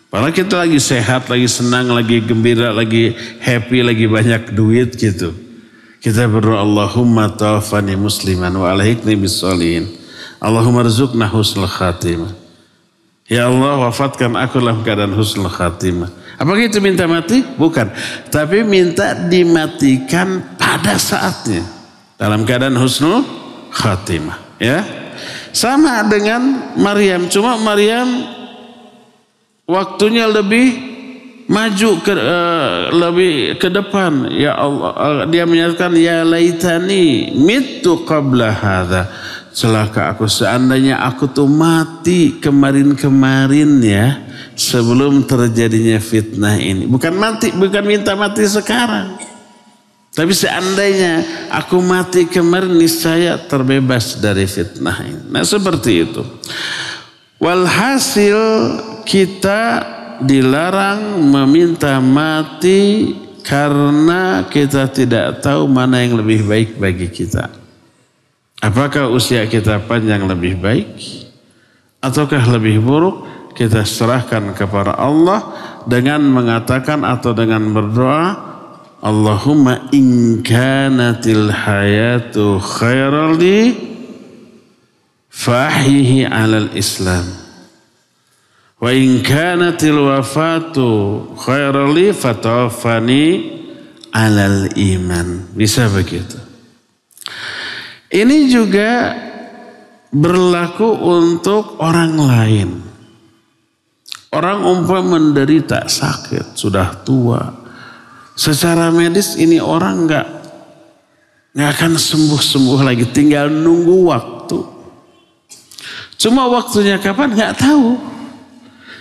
Padahal kita lagi sehat, lagi senang, lagi gembira, lagi happy, lagi banyak duit gitu. Kita berdoa, Allahumma tawaffani musliman wa alhiqni bis sholihin. Allahumma rzuqna husnul khatimah. Ya Allah, wafatkan aku dalam keadaan husnul khatimah. Apakah itu minta mati? Bukan. Tapi minta dimatikan pada saatnya. Dalam keadaan husnul khatimah. Ya. Sama dengan Maryam. Cuma Maryam waktunya lebih maju lebih ke depan. Ya Allah, dia menyatakan, ya laitani mittu qabla hadza. Celaka aku, seandainya aku tuh mati kemarin-kemarin ya, sebelum terjadinya fitnah ini. Bukan minta mati sekarang. Tapi seandainya aku mati kemarin, niscaya terbebas dari fitnah ini. Nah seperti itu. Walhasil kita dilarang meminta mati karena kita tidak tahu mana yang lebih baik bagi kita. Apakah usia kita panjang lebih baik ataukah lebih buruk? Kita serahkan kepada Allah dengan mengatakan atau dengan berdoa, Allahumma in kanatil hayatu khairan li fahyihi 'alal Islam wa in kanatil wafatu khairan li fatawaffani 'alal iman. Bisa begitu. Ini juga berlaku untuk orang lain. Orang umpama menderita sakit, sudah tua. Secara medis ini orang nggak akan sembuh-sembuh lagi, tinggal nunggu waktu. Cuma waktunya kapan nggak tahu.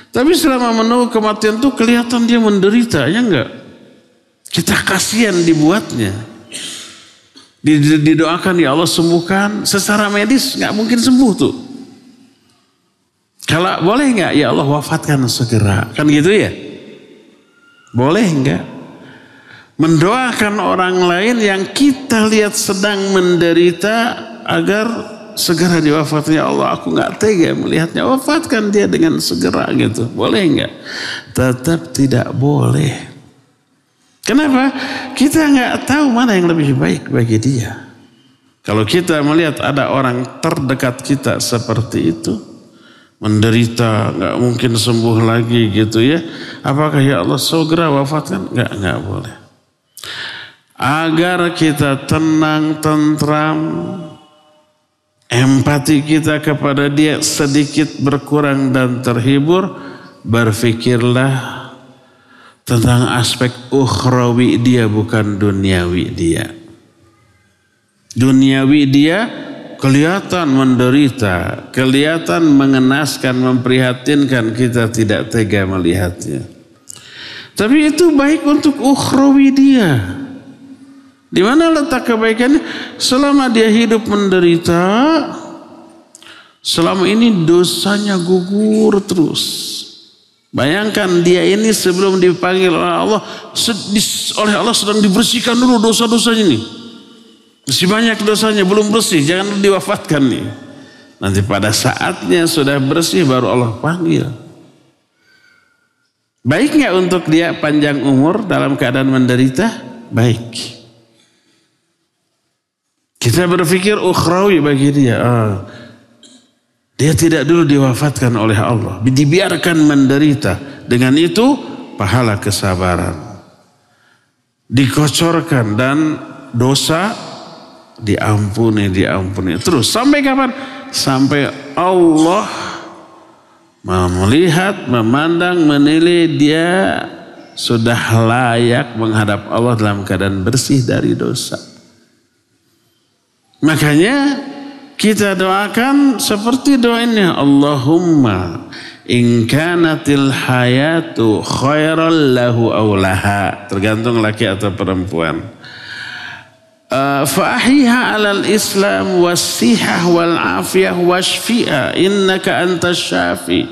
Tapi selama menunggu kematian tuh kelihatan dia menderita, ya enggak? Kita kasihan dibuatnya. Didoakan, ya Allah sembuhkan. Secara medis nggak mungkin sembuh tuh. Kalau boleh nggak, ya Allah wafatkan segera. Kan gitu ya? Boleh nggak? Mendoakan orang lain yang kita lihat sedang menderita agar segera diwafatkan. Ya Allah, aku nggak tega melihatnya. Wafatkan dia dengan segera gitu. Boleh nggak? Tetap tidak boleh. Kenapa? Kita nggak tahu mana yang lebih baik bagi dia. Kalau kita melihat ada orang terdekat kita seperti itu, menderita, nggak mungkin sembuh lagi gitu ya. Apakah ya Allah segera wafatkan? Nggak boleh. Agar kita tenang, tentram, empati kita kepada dia sedikit berkurang dan terhibur, berfikirlah tentang aspek ukhrawi dia, bukan duniawi dia. Duniawi dia kelihatan menderita, kelihatan mengenaskan, memprihatinkan, kita tidak tega melihatnya. Tapi itu baik untuk ukhrawi dia. Di mana letak kebaikannya? Selama dia hidup menderita, selama ini dosanya gugur terus. Bayangkan dia ini sebelum dipanggil oleh Allah, oleh Allah sedang dibersihkan dulu dosa-dosanya ini. Masih banyak dosanya, belum bersih, jangan diwafatkan nih. Nanti pada saatnya sudah bersih baru Allah panggil. Baik nggak untuk dia panjang umur dalam keadaan menderita? Baik. Kita berpikir ukhrawi bagi dia. Dia tidak dulu diwafatkan oleh Allah, dibiarkan menderita. Dengan itu pahala kesabaran dikocorkan dan dosa diampuni. Terus sampai kapan? Sampai Allah melihat, memandang, menilai dia sudah layak menghadap Allah dalam keadaan bersih dari dosa. Makanya kita doakan seperti doa ini. Allahumma in kanatil hayatu khairan lahu aw laha. Tergantung laki atau perempuan. Fa'ahiha alal islam was-sihah wal-afiyah washfi'a innaka antas syafi.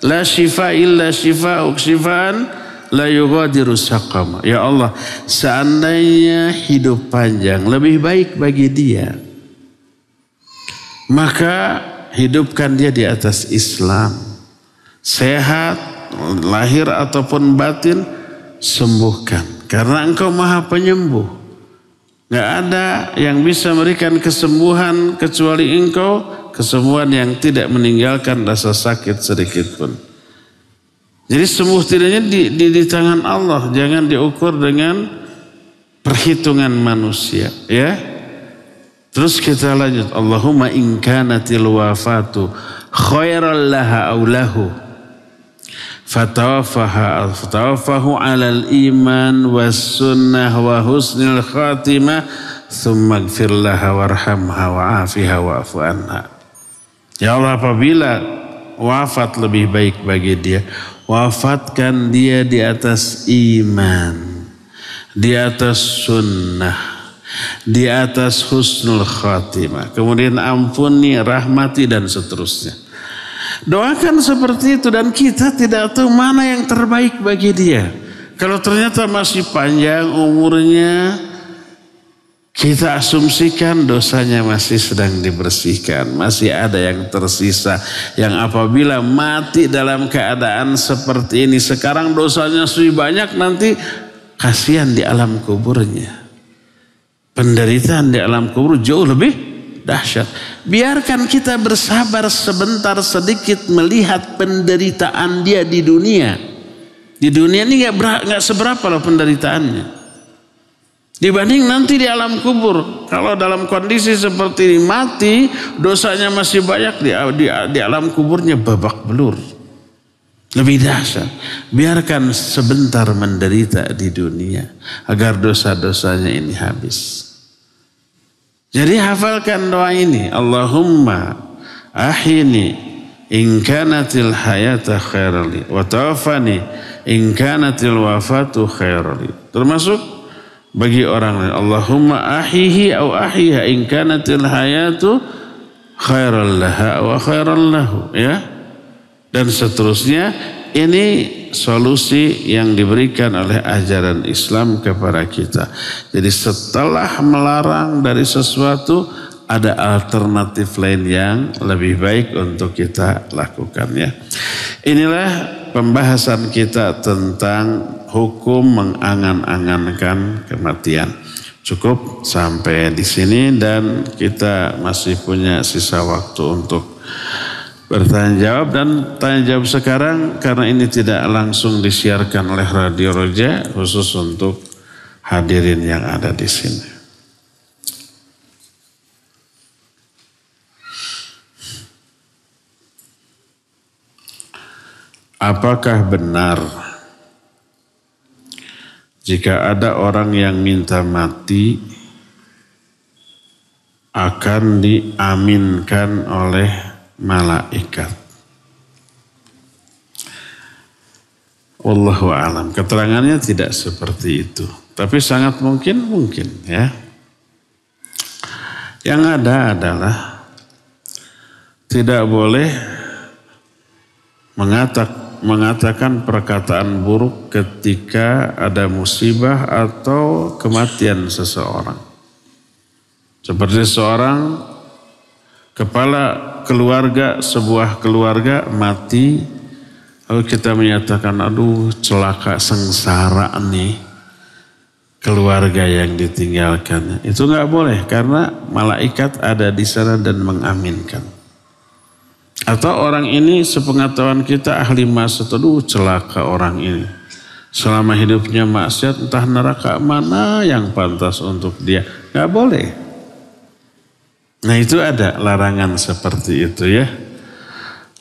La shifa illa shifa'uk shifaan la yughadiru saqama. Ya Allah, seandainya hidup panjang lebih baik bagi dia, maka hidupkan dia di atas Islam. Sehat, lahir ataupun batin, sembuhkan. Karena Engkau Maha Penyembuh. Gak ada yang bisa memberikan kesembuhan kecuali Engkau. Kesembuhan yang tidak meninggalkan rasa sakit sedikit pun. Jadi sembuh tidaknya di tangan Allah. Jangan diukur dengan perhitungan manusia. Ya. Terus kita lanjut. Allahumma in kanatil wafatu khairan laha aw lahu fatawaffahu alal iman was sunnah wa husnil khatimah thumma gfir laha warhamha wa'afiha wa'afu anha. Ya Allah, apabila wafat lebih baik bagi dia, wafatkan dia di atas iman, di atas sunnah, di atas husnul khatimah, kemudian ampuni, rahmati dan seterusnya. Doakan seperti itu dan kita tidak tahu mana yang terbaik bagi dia. Kalau ternyata masih panjang umurnya, kita asumsikan dosanya masih sedang dibersihkan, masih ada yang tersisa, yang apabila mati dalam keadaan seperti ini, sekarang dosanya sudah banyak, nanti kasihan di alam kuburnya. Penderitaan di alam kubur jauh lebih dahsyat. Biarkan kita bersabar sebentar sedikit melihat penderitaan dia di dunia. Di dunia ini nggak seberapa loh penderitaannya. Dibanding nanti di alam kubur. Kalau dalam kondisi seperti ini mati, dosanya masih banyak, di alam kuburnya babak belur. Lebih dahsyat. Biarkan sebentar menderita di dunia agar dosa-dosanya ini habis. Jadi hafalkan doa ini. Allahumma ahini in kanatil hayata khairali wa tawaffani in kanatil wafatu khairali. Termasuk bagi orang lain. Allahumma ahihi au ahiha in kanatil hayatu khairal laha wa khairal lahu, ya. Dan seterusnya, ini solusi yang diberikan oleh ajaran Islam kepada kita. Jadi setelah melarang dari sesuatu, ada alternatif lain yang lebih baik untuk kita lakukan, ya. Inilah pembahasan kita tentang hukum mengangan-angankan kematian. Cukup sampai di sini dan kita masih punya sisa waktu untuk bertanya jawab. Dan tanya jawab sekarang karena ini tidak langsung disiarkan oleh Radio Roja, khusus untuk hadirin yang ada di sini. Apakah benar jika ada orang yang minta mati akan diaminkan oleh malaikat? Wallahu a'lam. Keterangannya tidak seperti itu, tapi sangat mungkin ya. Yang ada adalah tidak boleh mengatakan perkataan buruk ketika ada musibah atau kematian seseorang. Seperti seorang kepala keluarga, sebuah keluarga mati, lalu kita menyatakan, aduh celaka sengsara nih keluarga yang ditinggalkannya. Itu nggak boleh karena malaikat ada di sana dan mengaminkan. Atau orang ini sepengetahuan kita ahli maksiat, aduh celaka orang ini. Selama hidupnya maksiat, entah neraka mana yang pantas untuk dia. Gak boleh. Nah itu ada larangan seperti itu, ya.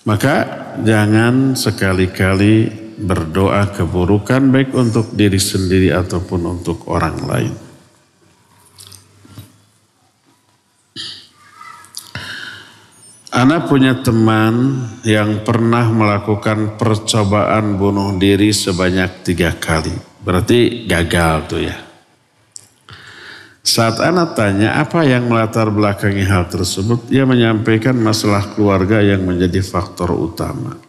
Maka jangan sekali-kali berdoa keburukan baik untuk diri sendiri ataupun untuk orang lain. Ana punya teman yang pernah melakukan percobaan bunuh diri sebanyak 3 kali. Berarti gagal tuh ya. Saat Ana tanya apa yang melatar belakangi hal tersebut, ia menyampaikan masalah keluarga yang menjadi faktor utama.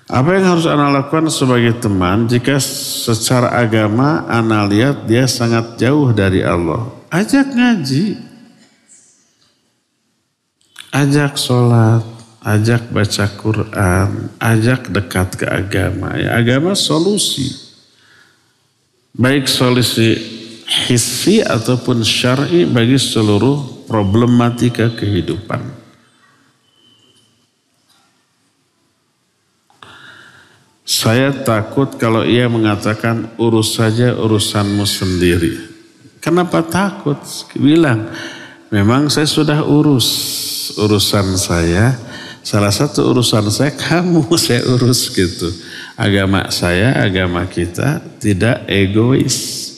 Apa yang harus Ana lakukan sebagai teman jika secara agama Ana lihat dia sangat jauh dari Allah? Ajak ngaji. Ajak sholat, ajak baca Quran, ajak dekat ke agama. Ya, agama solusi. Baik solusi hissi ataupun syar'i bagi seluruh problematika kehidupan. Saya takut kalau ia mengatakan urus saja urusanmu sendiri. Kenapa takut? Bilang, memang saya sudah urus urusan saya, salah satu urusan saya kamu saya urus gitu. Agama saya, agama kita tidak egois.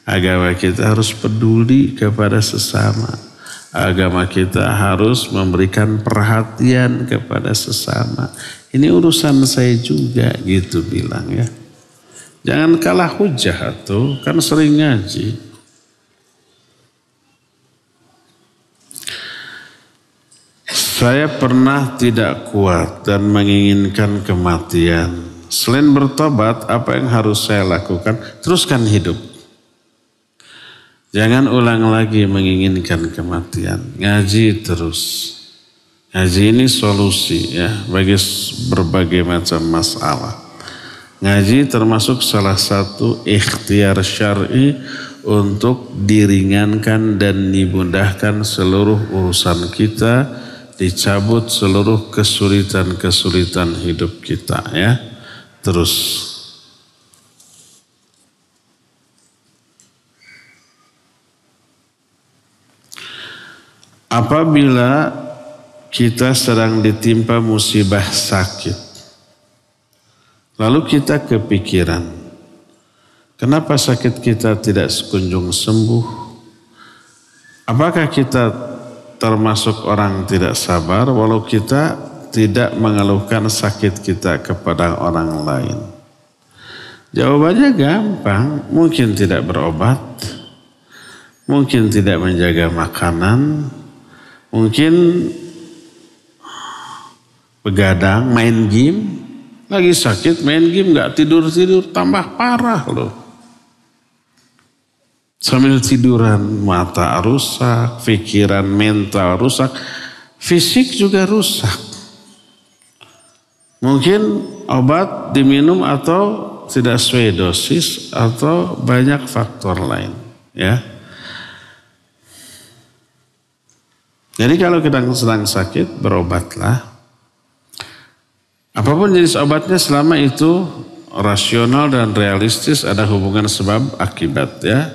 Agama kita harus peduli kepada sesama. Agama kita harus memberikan perhatian kepada sesama. Ini urusan saya juga gitu bilang, ya. Jangan kalah hujah tuh, kan sering ngaji. Saya pernah tidak kuat dan menginginkan kematian. Selain bertobat, apa yang harus saya lakukan? Teruskan hidup. Jangan ulang lagi menginginkan kematian. Ngaji terus. Ngaji ini solusi ya bagi berbagai macam masalah. Ngaji termasuk salah satu ikhtiar syar'i untuk diringankan dan dimudahkan seluruh urusan kita, dicabut seluruh kesulitan-kesulitan hidup kita, ya. Terus. Apabila kita sedang ditimpa musibah sakit, lalu kita kepikiran, kenapa sakit kita tidak sekunjung sembuh? Apakah kita termasuk orang tidak sabar walau kita tidak mengeluhkan sakit kita kepada orang lain? Jawabannya gampang, mungkin tidak berobat, mungkin tidak menjaga makanan, mungkin begadang, main game, lagi sakit main game gak tidur-tidur tambah parah loh. Sambil tiduran mata rusak, pikiran mental rusak, fisik juga rusak. Mungkin obat diminum atau tidak sesuai dosis atau banyak faktor lain, ya. Jadi kalau kita sedang sakit, berobatlah. Apapun jenis obatnya selama itu rasional dan realistis, ada hubungan sebab akibat, ya.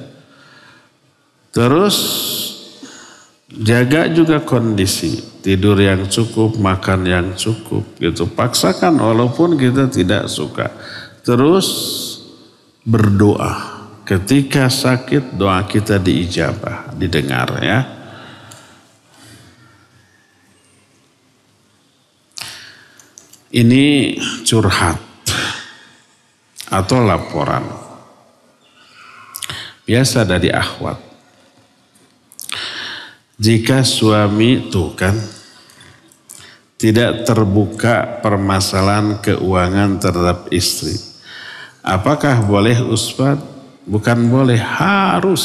Terus jaga juga kondisi, tidur yang cukup, makan yang cukup, gitu. Paksakan walaupun kita tidak suka. Terus berdoa. Ketika sakit, doa kita diijabah, didengar, ya. Ini curhat atau laporan. Biasa dari akhwat. Jika suami tuh kan tidak terbuka permasalahan keuangan terhadap istri, apakah boleh Ustaz? Bukan boleh, harus.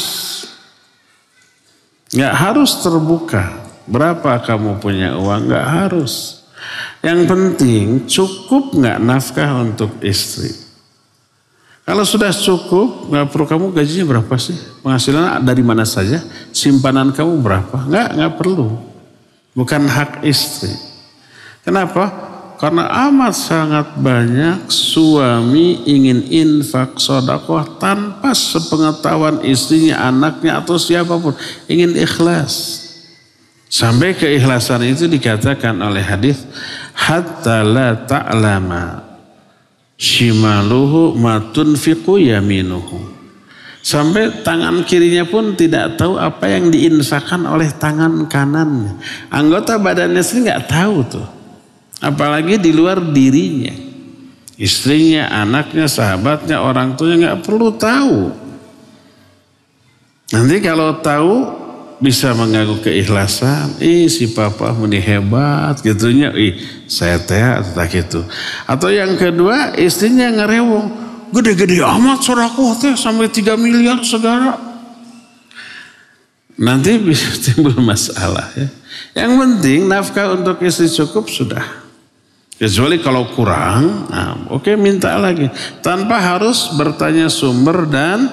Nggak harus terbuka. Berapa kamu punya uang? Nggak harus. Yang penting cukup nggak nafkah untuk istri. Kalau sudah cukup, nggak perlu kamu gajinya berapa sih? Penghasilan dari mana saja? Simpanan kamu berapa? Nggak perlu. Bukan hak istri. Kenapa? Karena amat sangat banyak suami ingin infak sedekah tanpa sepengetahuan istrinya, anaknya atau siapapun. Ingin ikhlas. Sampai keikhlasan itu dikatakan oleh hadis, hatta la ta'lama shimaluhu ma tunfiqu yaminuhu. Sampai tangan kirinya pun tidak tahu apa yang diinfakkan oleh tangan kanannya. Anggota badannya sendiri nggak tahu tuh. Apalagi di luar dirinya. Istrinya, anaknya, sahabatnya, orang tuanya nggak perlu tahu. Nanti kalau tahu bisa mengganggu keikhlasan. Si papa meni hebat gitunya. Saya teh tak gitu. Atau yang kedua, istrinya ngerewong. Gede-gede amat sedekah teh sampai 3 miliar segala. Nanti bisa timbul masalah, ya. Yang penting nafkah untuk istri cukup sudah. Kecuali kalau kurang, oke, minta lagi. Tanpa harus bertanya sumber dan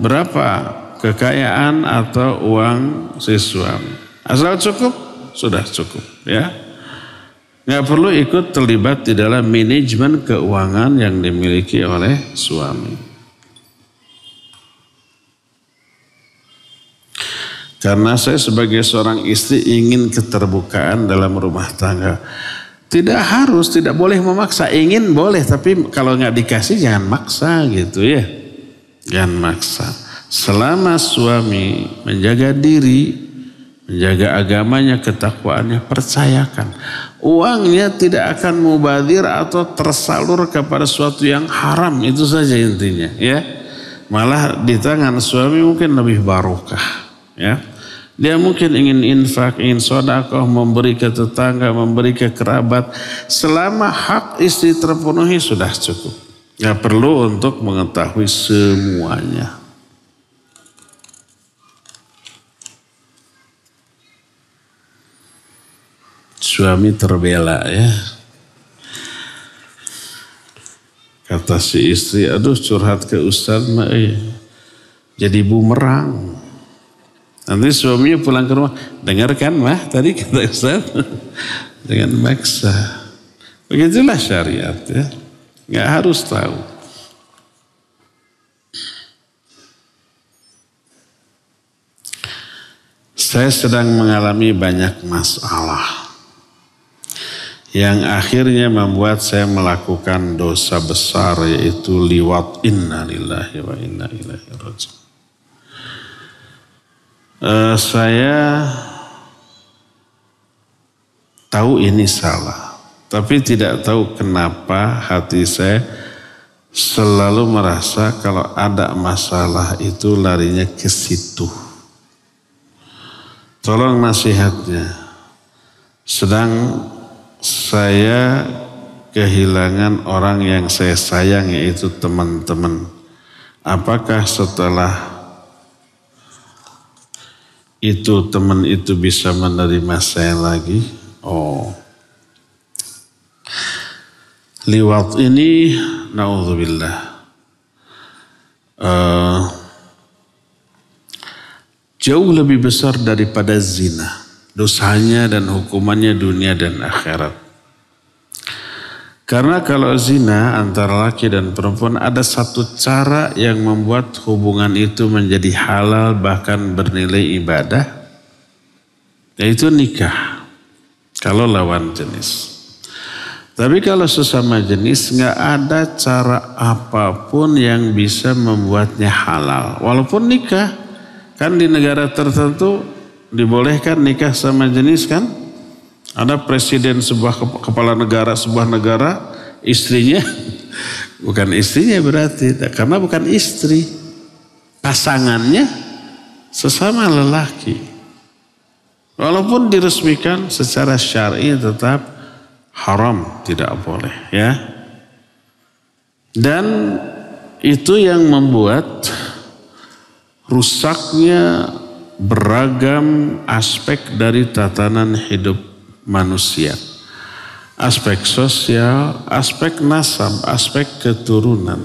berapa kekayaan atau uang si suami. Asal cukup, sudah cukup, ya. Nggak perlu ikut terlibat di dalam manajemen keuangan yang dimiliki oleh suami. Karena saya sebagai seorang istri ingin keterbukaan dalam rumah tangga. Tidak harus, tidak boleh memaksa. Ingin boleh, tapi kalau nggak dikasih jangan maksa gitu, ya. Jangan maksa. Selama suami menjaga diri, menjaga agamanya, ketakwaannya, percayakan. Uangnya tidak akan mubadir atau tersalur kepada sesuatu yang haram. Itu saja intinya, ya. Malah di tangan suami mungkin lebih barokah, ya. Dia mungkin ingin infak, ingin sedekah, memberi ke tetangga, memberi ke kerabat. Selama hak istri terpenuhi sudah cukup. Gak perlu untuk mengetahui semuanya. Suami terbela, ya. Kata si istri, aduh curhat ke Ustaz mah, jadi bumerang. Nanti suaminya pulang ke rumah, dengarkan mah tadi kata Ustaz, dengan maksa. Begitulah syariat, ya. Nggak harus tahu. Saya sedang mengalami banyak masalah yang akhirnya membuat saya melakukan dosa besar, yaitu liwat. Inna lillahi wa inna ilaihi raji'un. Saya tahu ini salah, tapi tidak tahu kenapa hati saya selalu merasa kalau ada masalah itu larinya ke situ. Tolong nasihatnya. Sedang saya kehilangan orang yang saya sayang, yaitu teman-teman. Apakah setelah itu teman itu bisa menerima saya lagi? Oh, liwat ini naudzubillah jauh lebih besar daripada zina, dosanya dan hukumannya dunia dan akhirat. Karena kalau zina antara laki dan perempuan ada satu cara yang membuat hubungan itu menjadi halal bahkan bernilai ibadah, yaitu nikah kalau lawan jenis. Tapi kalau sesama jenis nggak ada cara apapun yang bisa membuatnya halal. Walaupun nikah, kan di negara tertentu dibolehkan nikah sama jenis kan? Ada presiden sebuah kepala negara sebuah negara, istrinya bukan istrinya berarti, karena bukan istri, pasangannya sesama lelaki. Walaupun diresmikan secara syar'i tetap haram, tidak boleh ya. Dan itu yang membuat rusaknya beragam aspek dari tatanan hidup manusia. Aspek sosial, aspek nasab, aspek keturunan,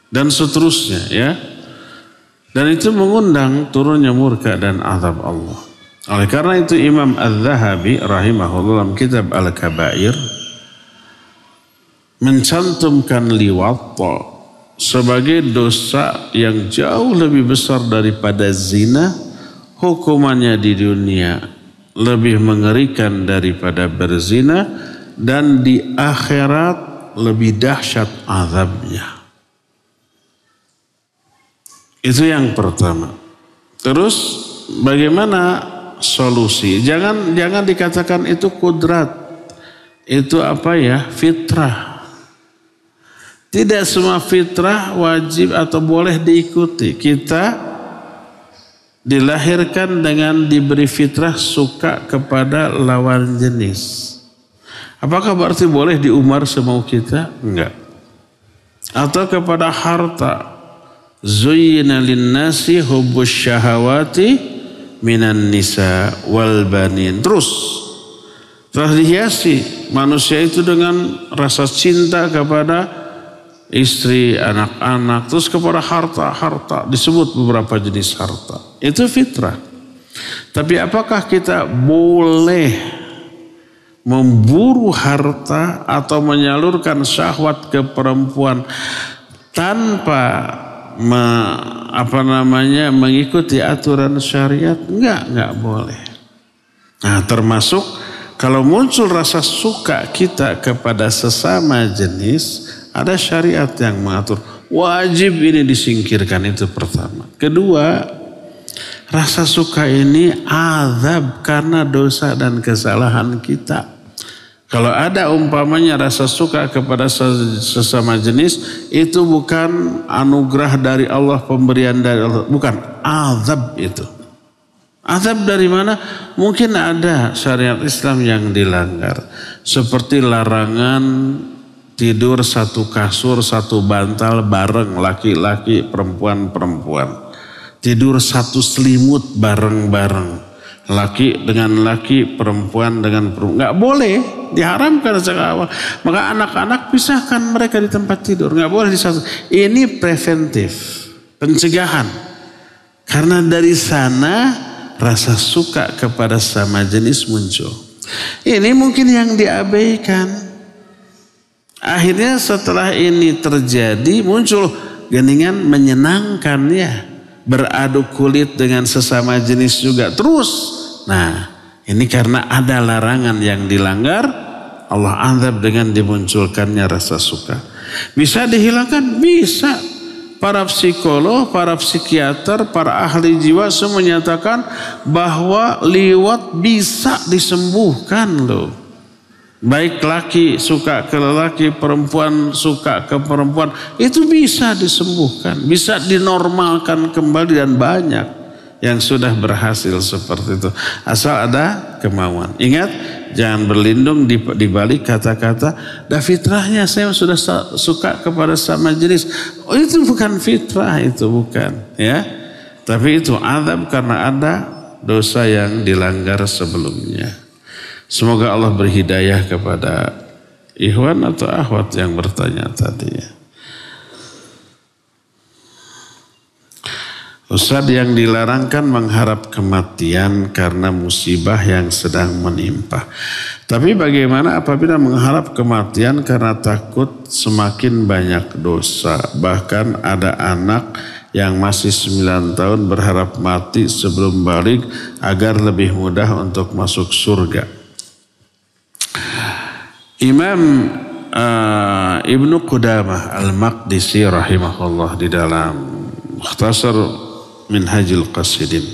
dan seterusnya ya. Dan itu mengundang turunnya murka dan azab Allah. Oleh karena itu Imam Az-Zahabi rahimahullah dalam kitab Al-Kabair mencantumkan liwat sebagai dosa yang jauh lebih besar daripada zina. Hukumannya di dunia lebih mengerikan daripada berzina, dan di akhirat lebih dahsyat azabnya. Itu yang pertama. Terus bagaimana solusi? Jangan dikatakan itu kudrat. Itu apa ya? Fitrah. Tidak semua fitrah wajib atau boleh diikuti. Kita dilahirkan dengan diberi fitrah suka kepada lawan jenis. Apakah berarti boleh diumar semau kita? Enggak. Atau kepada harta. Zuyyina linnasi hubbus syahawati minan nisa wal banin. Terus telah dihiasi manusia itu dengan rasa cinta kepada istri, anak-anak, terus kepada harta, disebut beberapa jenis harta. Itu fitrah. Tapi apakah kita boleh memburu harta atau menyalurkan syahwat ke perempuan tanpa mengikuti aturan syariat? Enggak boleh. Nah, termasuk kalau muncul rasa suka kita kepada sesama jenis, ada syariat yang mengatur. Wajib ini disingkirkan, itu pertama. Kedua, rasa suka ini azab karena dosa dan kesalahan kita. Kalau ada umpamanya rasa suka kepada sesama jenis, itu bukan anugerah dari Allah, pemberian dari Allah. Bukan, azab itu. Azab dari mana? Mungkin ada syariat Islam yang dilanggar. Seperti larangan tidur satu kasur, satu bantal bareng, laki-laki, perempuan-perempuan. Tidur satu selimut bareng-bareng. Laki dengan laki, perempuan dengan perempuan. Nggak boleh, diharamkan sejak awal. Maka anak-anak pisahkan mereka di tempat tidur. Nggak boleh di satu. Ini preventif, pencegahan. Karena dari sana rasa suka kepada sama jenis muncul. Ini mungkin yang diabaikan. Akhirnya setelah ini terjadi muncul geningan menyenangkan ya. Beradu kulit dengan sesama jenis juga terus. Nah, ini karena ada larangan yang dilanggar, Allah azab dengan dimunculkannya rasa suka. Bisa dihilangkan? Bisa. Para psikolog, para psikiater, para ahli jiwa semua menyatakan bahwa liwat bisa disembuhkan loh. Baik laki suka ke lelaki, perempuan suka ke perempuan, itu bisa disembuhkan, bisa dinormalkan kembali, dan banyak yang sudah berhasil seperti itu. Asal ada kemauan. Ingat, jangan berlindung di balik kata-kata, dah fitrahnya saya sudah suka kepada sama jenis. Oh, itu bukan fitrah, itu bukan, ya. Tapi itu azab karena ada dosa yang dilanggar sebelumnya. Semoga Allah berhidayah kepada ikhwan atau akhwat yang bertanya tadi. Ustaz, yang dilarangkan mengharap kematian karena musibah yang sedang menimpa. Tapi bagaimana apabila mengharap kematian karena takut semakin banyak dosa? Bahkan ada anak yang masih 9 tahun berharap mati sebelum balik agar lebih mudah untuk masuk surga. Imam Ibnu Qudamah Al-Maqdisi rahimahullah di dalam Mukhtasar Minhajul Qasidin,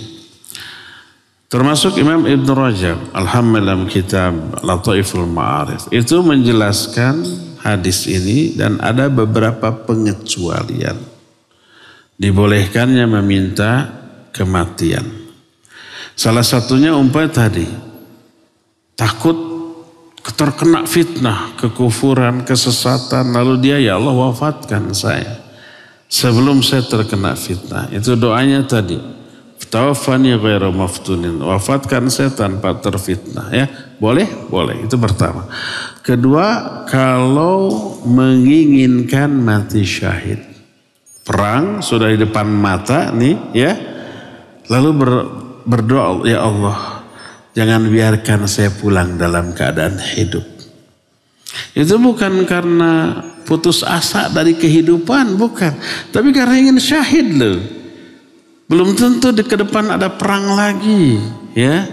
termasuk Imam Ibnu Rajab Alhamdulillah kitab Lataiful Ma'arif, itu menjelaskan hadis ini dan ada beberapa pengecualian. Dibolehkannya meminta kematian. Salah satunya umpamanya tadi, takut terkena fitnah, kekufuran, kesesatan, lalu dia, ya Allah wafatkan saya sebelum saya terkena fitnah. Itu doanya tadi, tawaffani ghairu maftunin, wafatkan saya tanpa terfitnah, ya. Boleh? Boleh. Itu pertama. Kedua, kalau menginginkan mati syahid, perang sudah di depan mata nih, ya, lalu berdoa, ya Allah, jangan biarkan saya pulang dalam keadaan hidup. Itu bukan karena putus asa dari kehidupan, bukan. Tapi karena ingin syahid loh. Belum tentu di ke depan ada perang lagi, ya.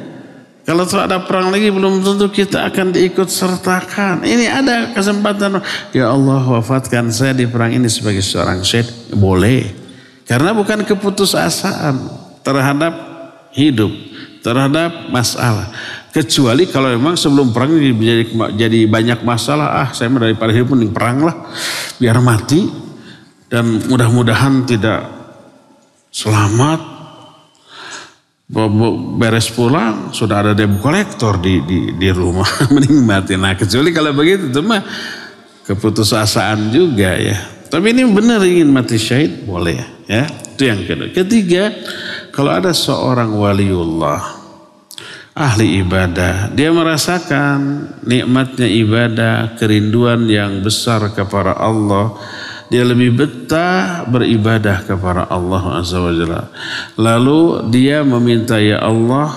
Kalau ada perang lagi belum tentu kita akan diikut sertakan. Ini ada kesempatan, ya Allah wafatkan saya di perang ini sebagai seorang syahid. Boleh. Karena bukan keputusasaan terhadap hidup, terhadap masalah. Kecuali kalau memang sebelum perang jadi banyak masalah, saya daripada hidup mending perang lah, biar mati dan mudah-mudahan tidak selamat. Beres pulang sudah ada debt collector di rumah, mending mati. Nah, kecuali kalau begitu itu mah keputusasaan juga, ya. Tapi ini benar ingin mati syahid, boleh, ya. Itu yang kedua. Ketiga, kalau ada seorang waliullah, ahli ibadah, dia merasakan nikmatnya ibadah, kerinduan yang besar kepada Allah, dia lebih betah beribadah kepada Allah Azza wa Jalla. Lalu dia meminta, ya Allah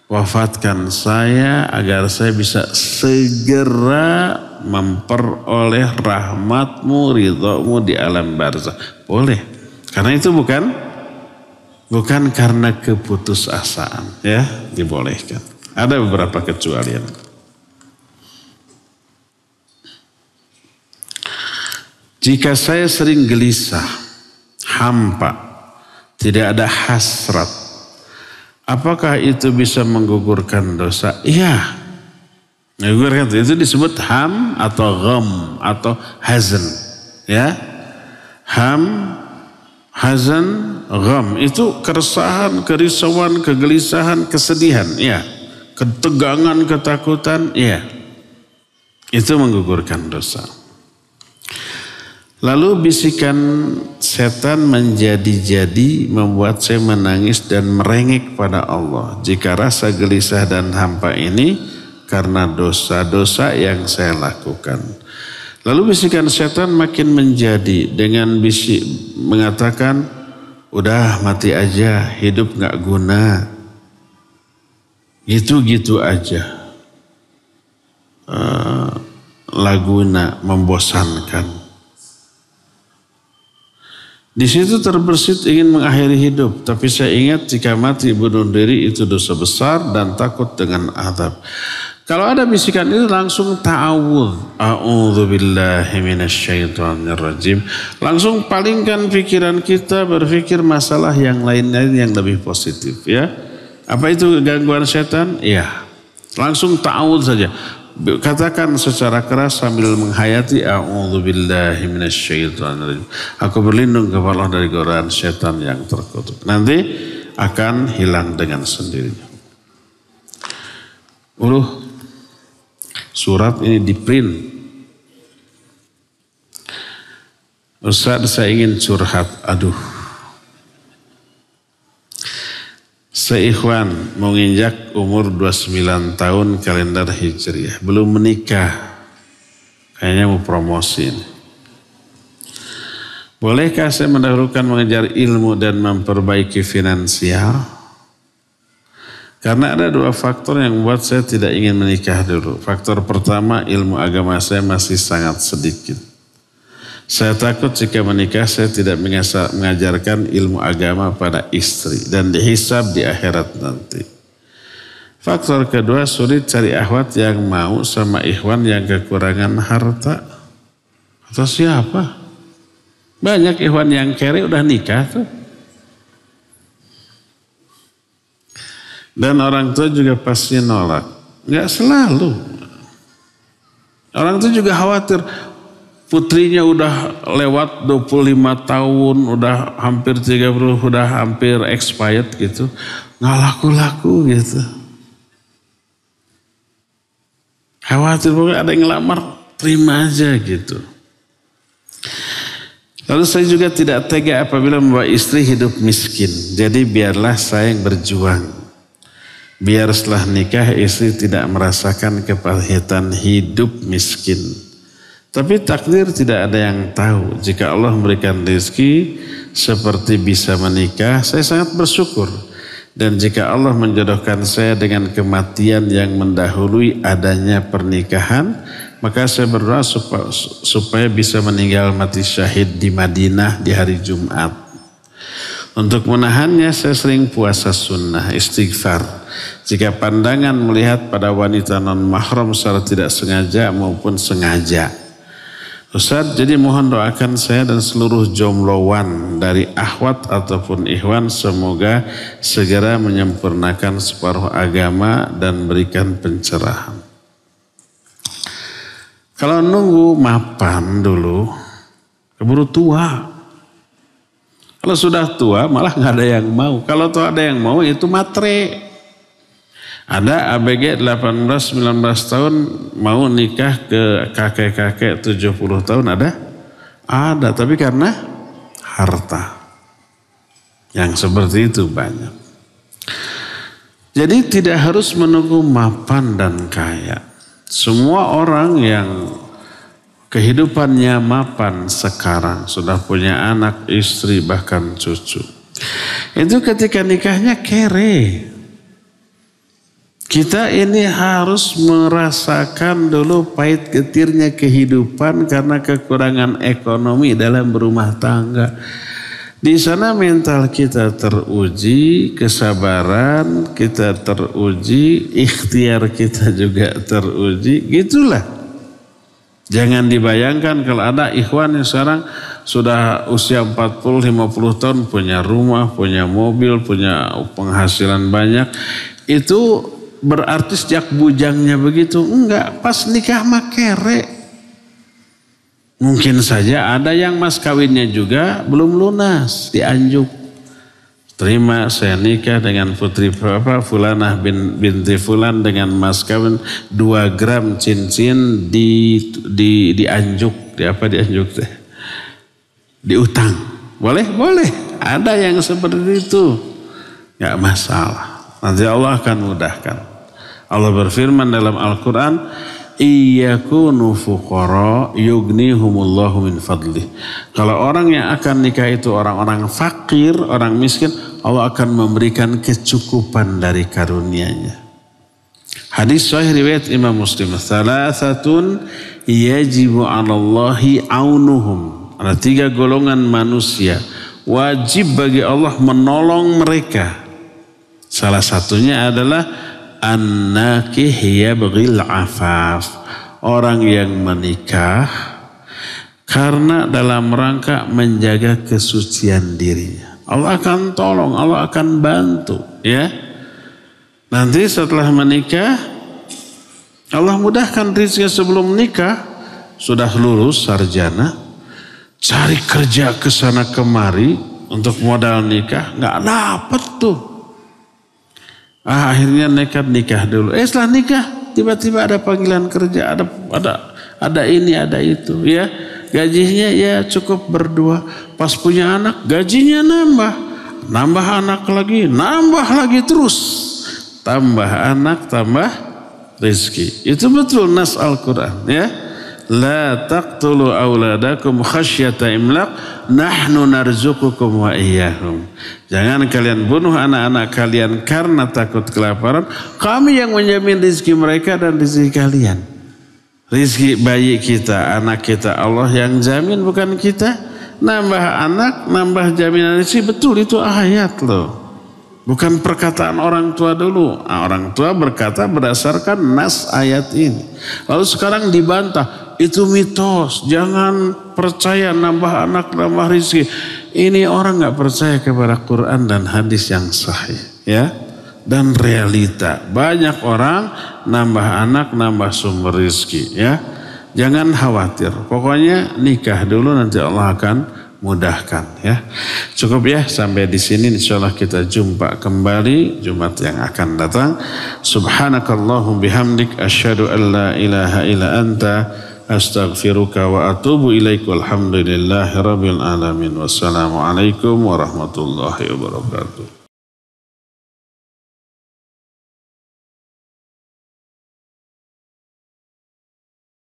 wafatkan saya agar saya bisa segera memperoleh rahmatmu, ridhamu di alam barzakh. Boleh. Karena itu bukan karena keputusasaan, ya, dibolehkan. Ada beberapa kecualian. Jika saya sering gelisah, hampa, tidak ada hasrat, apakah itu bisa menggugurkan dosa? Iya. Menggugurkan itu disebut ham atau gham atau hazan, ya. Ham, hazan, gham itu keresahan, kerisauan, kegelisahan, kesedihan, ya. Ketegangan, ketakutan, ya. Itu menggugurkan dosa. Lalu bisikan setan menjadi-jadi membuat saya menangis dan merengek pada Allah. Jika rasa gelisah dan hampa ini karena dosa-dosa yang saya lakukan. Lalu bisikan setan makin menjadi dengan bisik mengatakan, udah mati aja, hidup gak guna. Gitu-gitu aja. Laguna, membosankan. Di situ terbersit ingin mengakhiri hidup, tapi saya ingat jika mati bunuh diri itu dosa besar dan takut dengan azab. Kalau ada bisikan itu langsung ta'awudz, a'udzubillahi minasyaitonirrajim. Langsung palingkan pikiran kita berpikir masalah yang lain-lain yang lebih positif, ya. Apa itu gangguan setan? Ya. Langsung ta'awudz saja. katakan secara keras sambil menghayati a'udzubillahi minasyaitonirrajim. Aku berlindung kepada Allah dari godaan setan yang terkutuk. Nanti akan hilang dengan sendirinya. Surat ini di print. Ustaz, saya ingin curhat. Aduh. Seikhwan menginjak umur 29 tahun kalender Hijriah. Belum menikah. Kayaknya mau promosi ini. Bolehkah saya mendahulukan mengejar ilmu dan memperbaiki finansial? Karena ada dua faktor yang membuat saya tidak ingin menikah dulu. Faktor pertama, ilmu agama saya masih sangat sedikit. Saya takut jika menikah saya tidak mengajarkan ilmu agama pada istri dan dihisab di akhirat nanti. Faktor kedua, sulit cari akhwat yang mau sama ikhwan yang kekurangan harta. Atau siapa? Banyak ikhwan yang kere udah nikah tuh. Dan orang tua juga pasti nolak. Enggak selalu. Orang tua juga khawatir. Putrinya udah lewat 25 tahun, udah hampir 30, udah hampir expired gitu. Nggak laku-laku gitu. Khawatir pokoknya ada yang ngelamar, terima aja gitu. Lalu saya juga tidak tega apabila membawa istri hidup miskin. Jadi biarlah saya yang berjuang. Biar setelah nikah istri tidak merasakan kepahitan hidup miskin. Tapi takdir tidak ada yang tahu. Jika Allah memberikan rezeki seperti bisa menikah, saya sangat bersyukur. Dan jika Allah menjodohkan saya dengan kematian yang mendahului adanya pernikahan, maka saya berdoa supaya bisa meninggal mati syahid di Madinah di hari Jumat. Untuk menahannya saya sering puasa sunnah, istighfar. Jika pandangan melihat pada wanita non mahram secara tidak sengaja maupun sengaja. Ustaz, jadi mohon doakan saya dan seluruh jomblowan dari akhwat ataupun ikhwan semoga segera menyempurnakan separuh agama dan berikan pencerahan. Kalau nunggu mapan dulu, keburu tua. Kalau sudah tua malah nggak ada yang mau. Kalau tuh ada yang mau itu matre. Ada ABG 18-19 tahun mau nikah ke kakek-kakek 70 tahun ada? Ada, tapi karena harta. Yang seperti itu banyak. Jadi tidak harus menunggu mapan dan kaya. Semua orang yang kehidupannya mapan sekarang, sudah punya anak, istri, bahkan cucu. Itu ketika nikahnya kere. Kita ini harus merasakan dulu pahit getirnya kehidupan karena kekurangan ekonomi dalam berumah tangga. Di sana mental kita teruji, kesabaran kita teruji, ikhtiar kita juga teruji, gitulah. Jangan dibayangkan kalau ada ikhwan yang sekarang sudah usia 40-50 tahun punya rumah, punya mobil, punya penghasilan banyak, itu berarti sejak bujangnya begitu. Enggak, pas nikah mah kere. Mungkin saja ada yang mas kawinnya juga belum lunas, dianjuk. Terima saya nikah dengan putri Fulanah binti Fulan dengan mas kawin 2 gram cincin dianjuk. Dianjuk teh? Diutang. Boleh? Boleh. Ada yang seperti itu. Enggak masalah. Nanti Allah akan mudahkan. Allah berfirman dalam Al-Quran, iyakunu fuqara yughnihumullahu min fadlih. Kalau orang yang akan nikah itu orang-orang fakir, orang miskin, Allah akan memberikan kecukupan dari karunia-Nya. Hadis sahih riwayat Imam Muslim, salasatun yajibu 'alallahi aunuhum. Ada 3 golongan manusia wajib bagi Allah menolong mereka. Salah satunya adalah an-nakih yabghil afaf, orang yang menikah karena dalam rangka menjaga kesucian dirinya. Allah akan tolong, Allah akan bantu, ya. Nanti setelah menikah Allah mudahkan rizki sebelum nikah, sudah lulus sarjana, cari kerja ke sana kemari untuk modal nikah, nggak dapet tuh. Akhirnya nekat nikah dulu. Setelah nikah tiba-tiba ada panggilan kerja, ada ini, ada itu, ya. Gajinya ya cukup berdua. Pas punya anak, gajinya nambah anak lagi, nambah lagi terus. Tambah anak, tambah rezeki. Itu betul nas Al-Quran, ya. La taqtulu auladakum khasyata imlaq, nahnu narzuqukum wa iyyahum. Jangan kalian bunuh anak-anak kalian karena takut kelaparan. Kami yang menjamin rezeki mereka dan rezeki kalian. Rizki bayi kita, anak kita, Allah yang jamin, bukan kita. Nambah anak, nambah jaminan rezeki, betul itu ayat loh. Bukan perkataan orang tua dulu. Orang tua berkata berdasarkan nas ayat ini. Lalu sekarang dibantah, itu mitos. Jangan percaya nambah anak, nambah rezeki. Ini orang gak percaya kepada Quran dan hadis yang sahih, ya. Dan realita, banyak orang nambah anak, nambah sumber rezeki, ya. Jangan khawatir, pokoknya nikah dulu, nanti Allah akan mudahkan, ya. Cukup ya sampai di sini, insyaallah kita jumpa kembali Jumat yang akan datang. Subhanakallahum bihamdik, asyhadu an la ilaha illa anta, astaghfiruka wa atubu ilaik. Walhamdulillahirabbil alamin. Wassalamualaikum warahmatullahi wabarakatuh.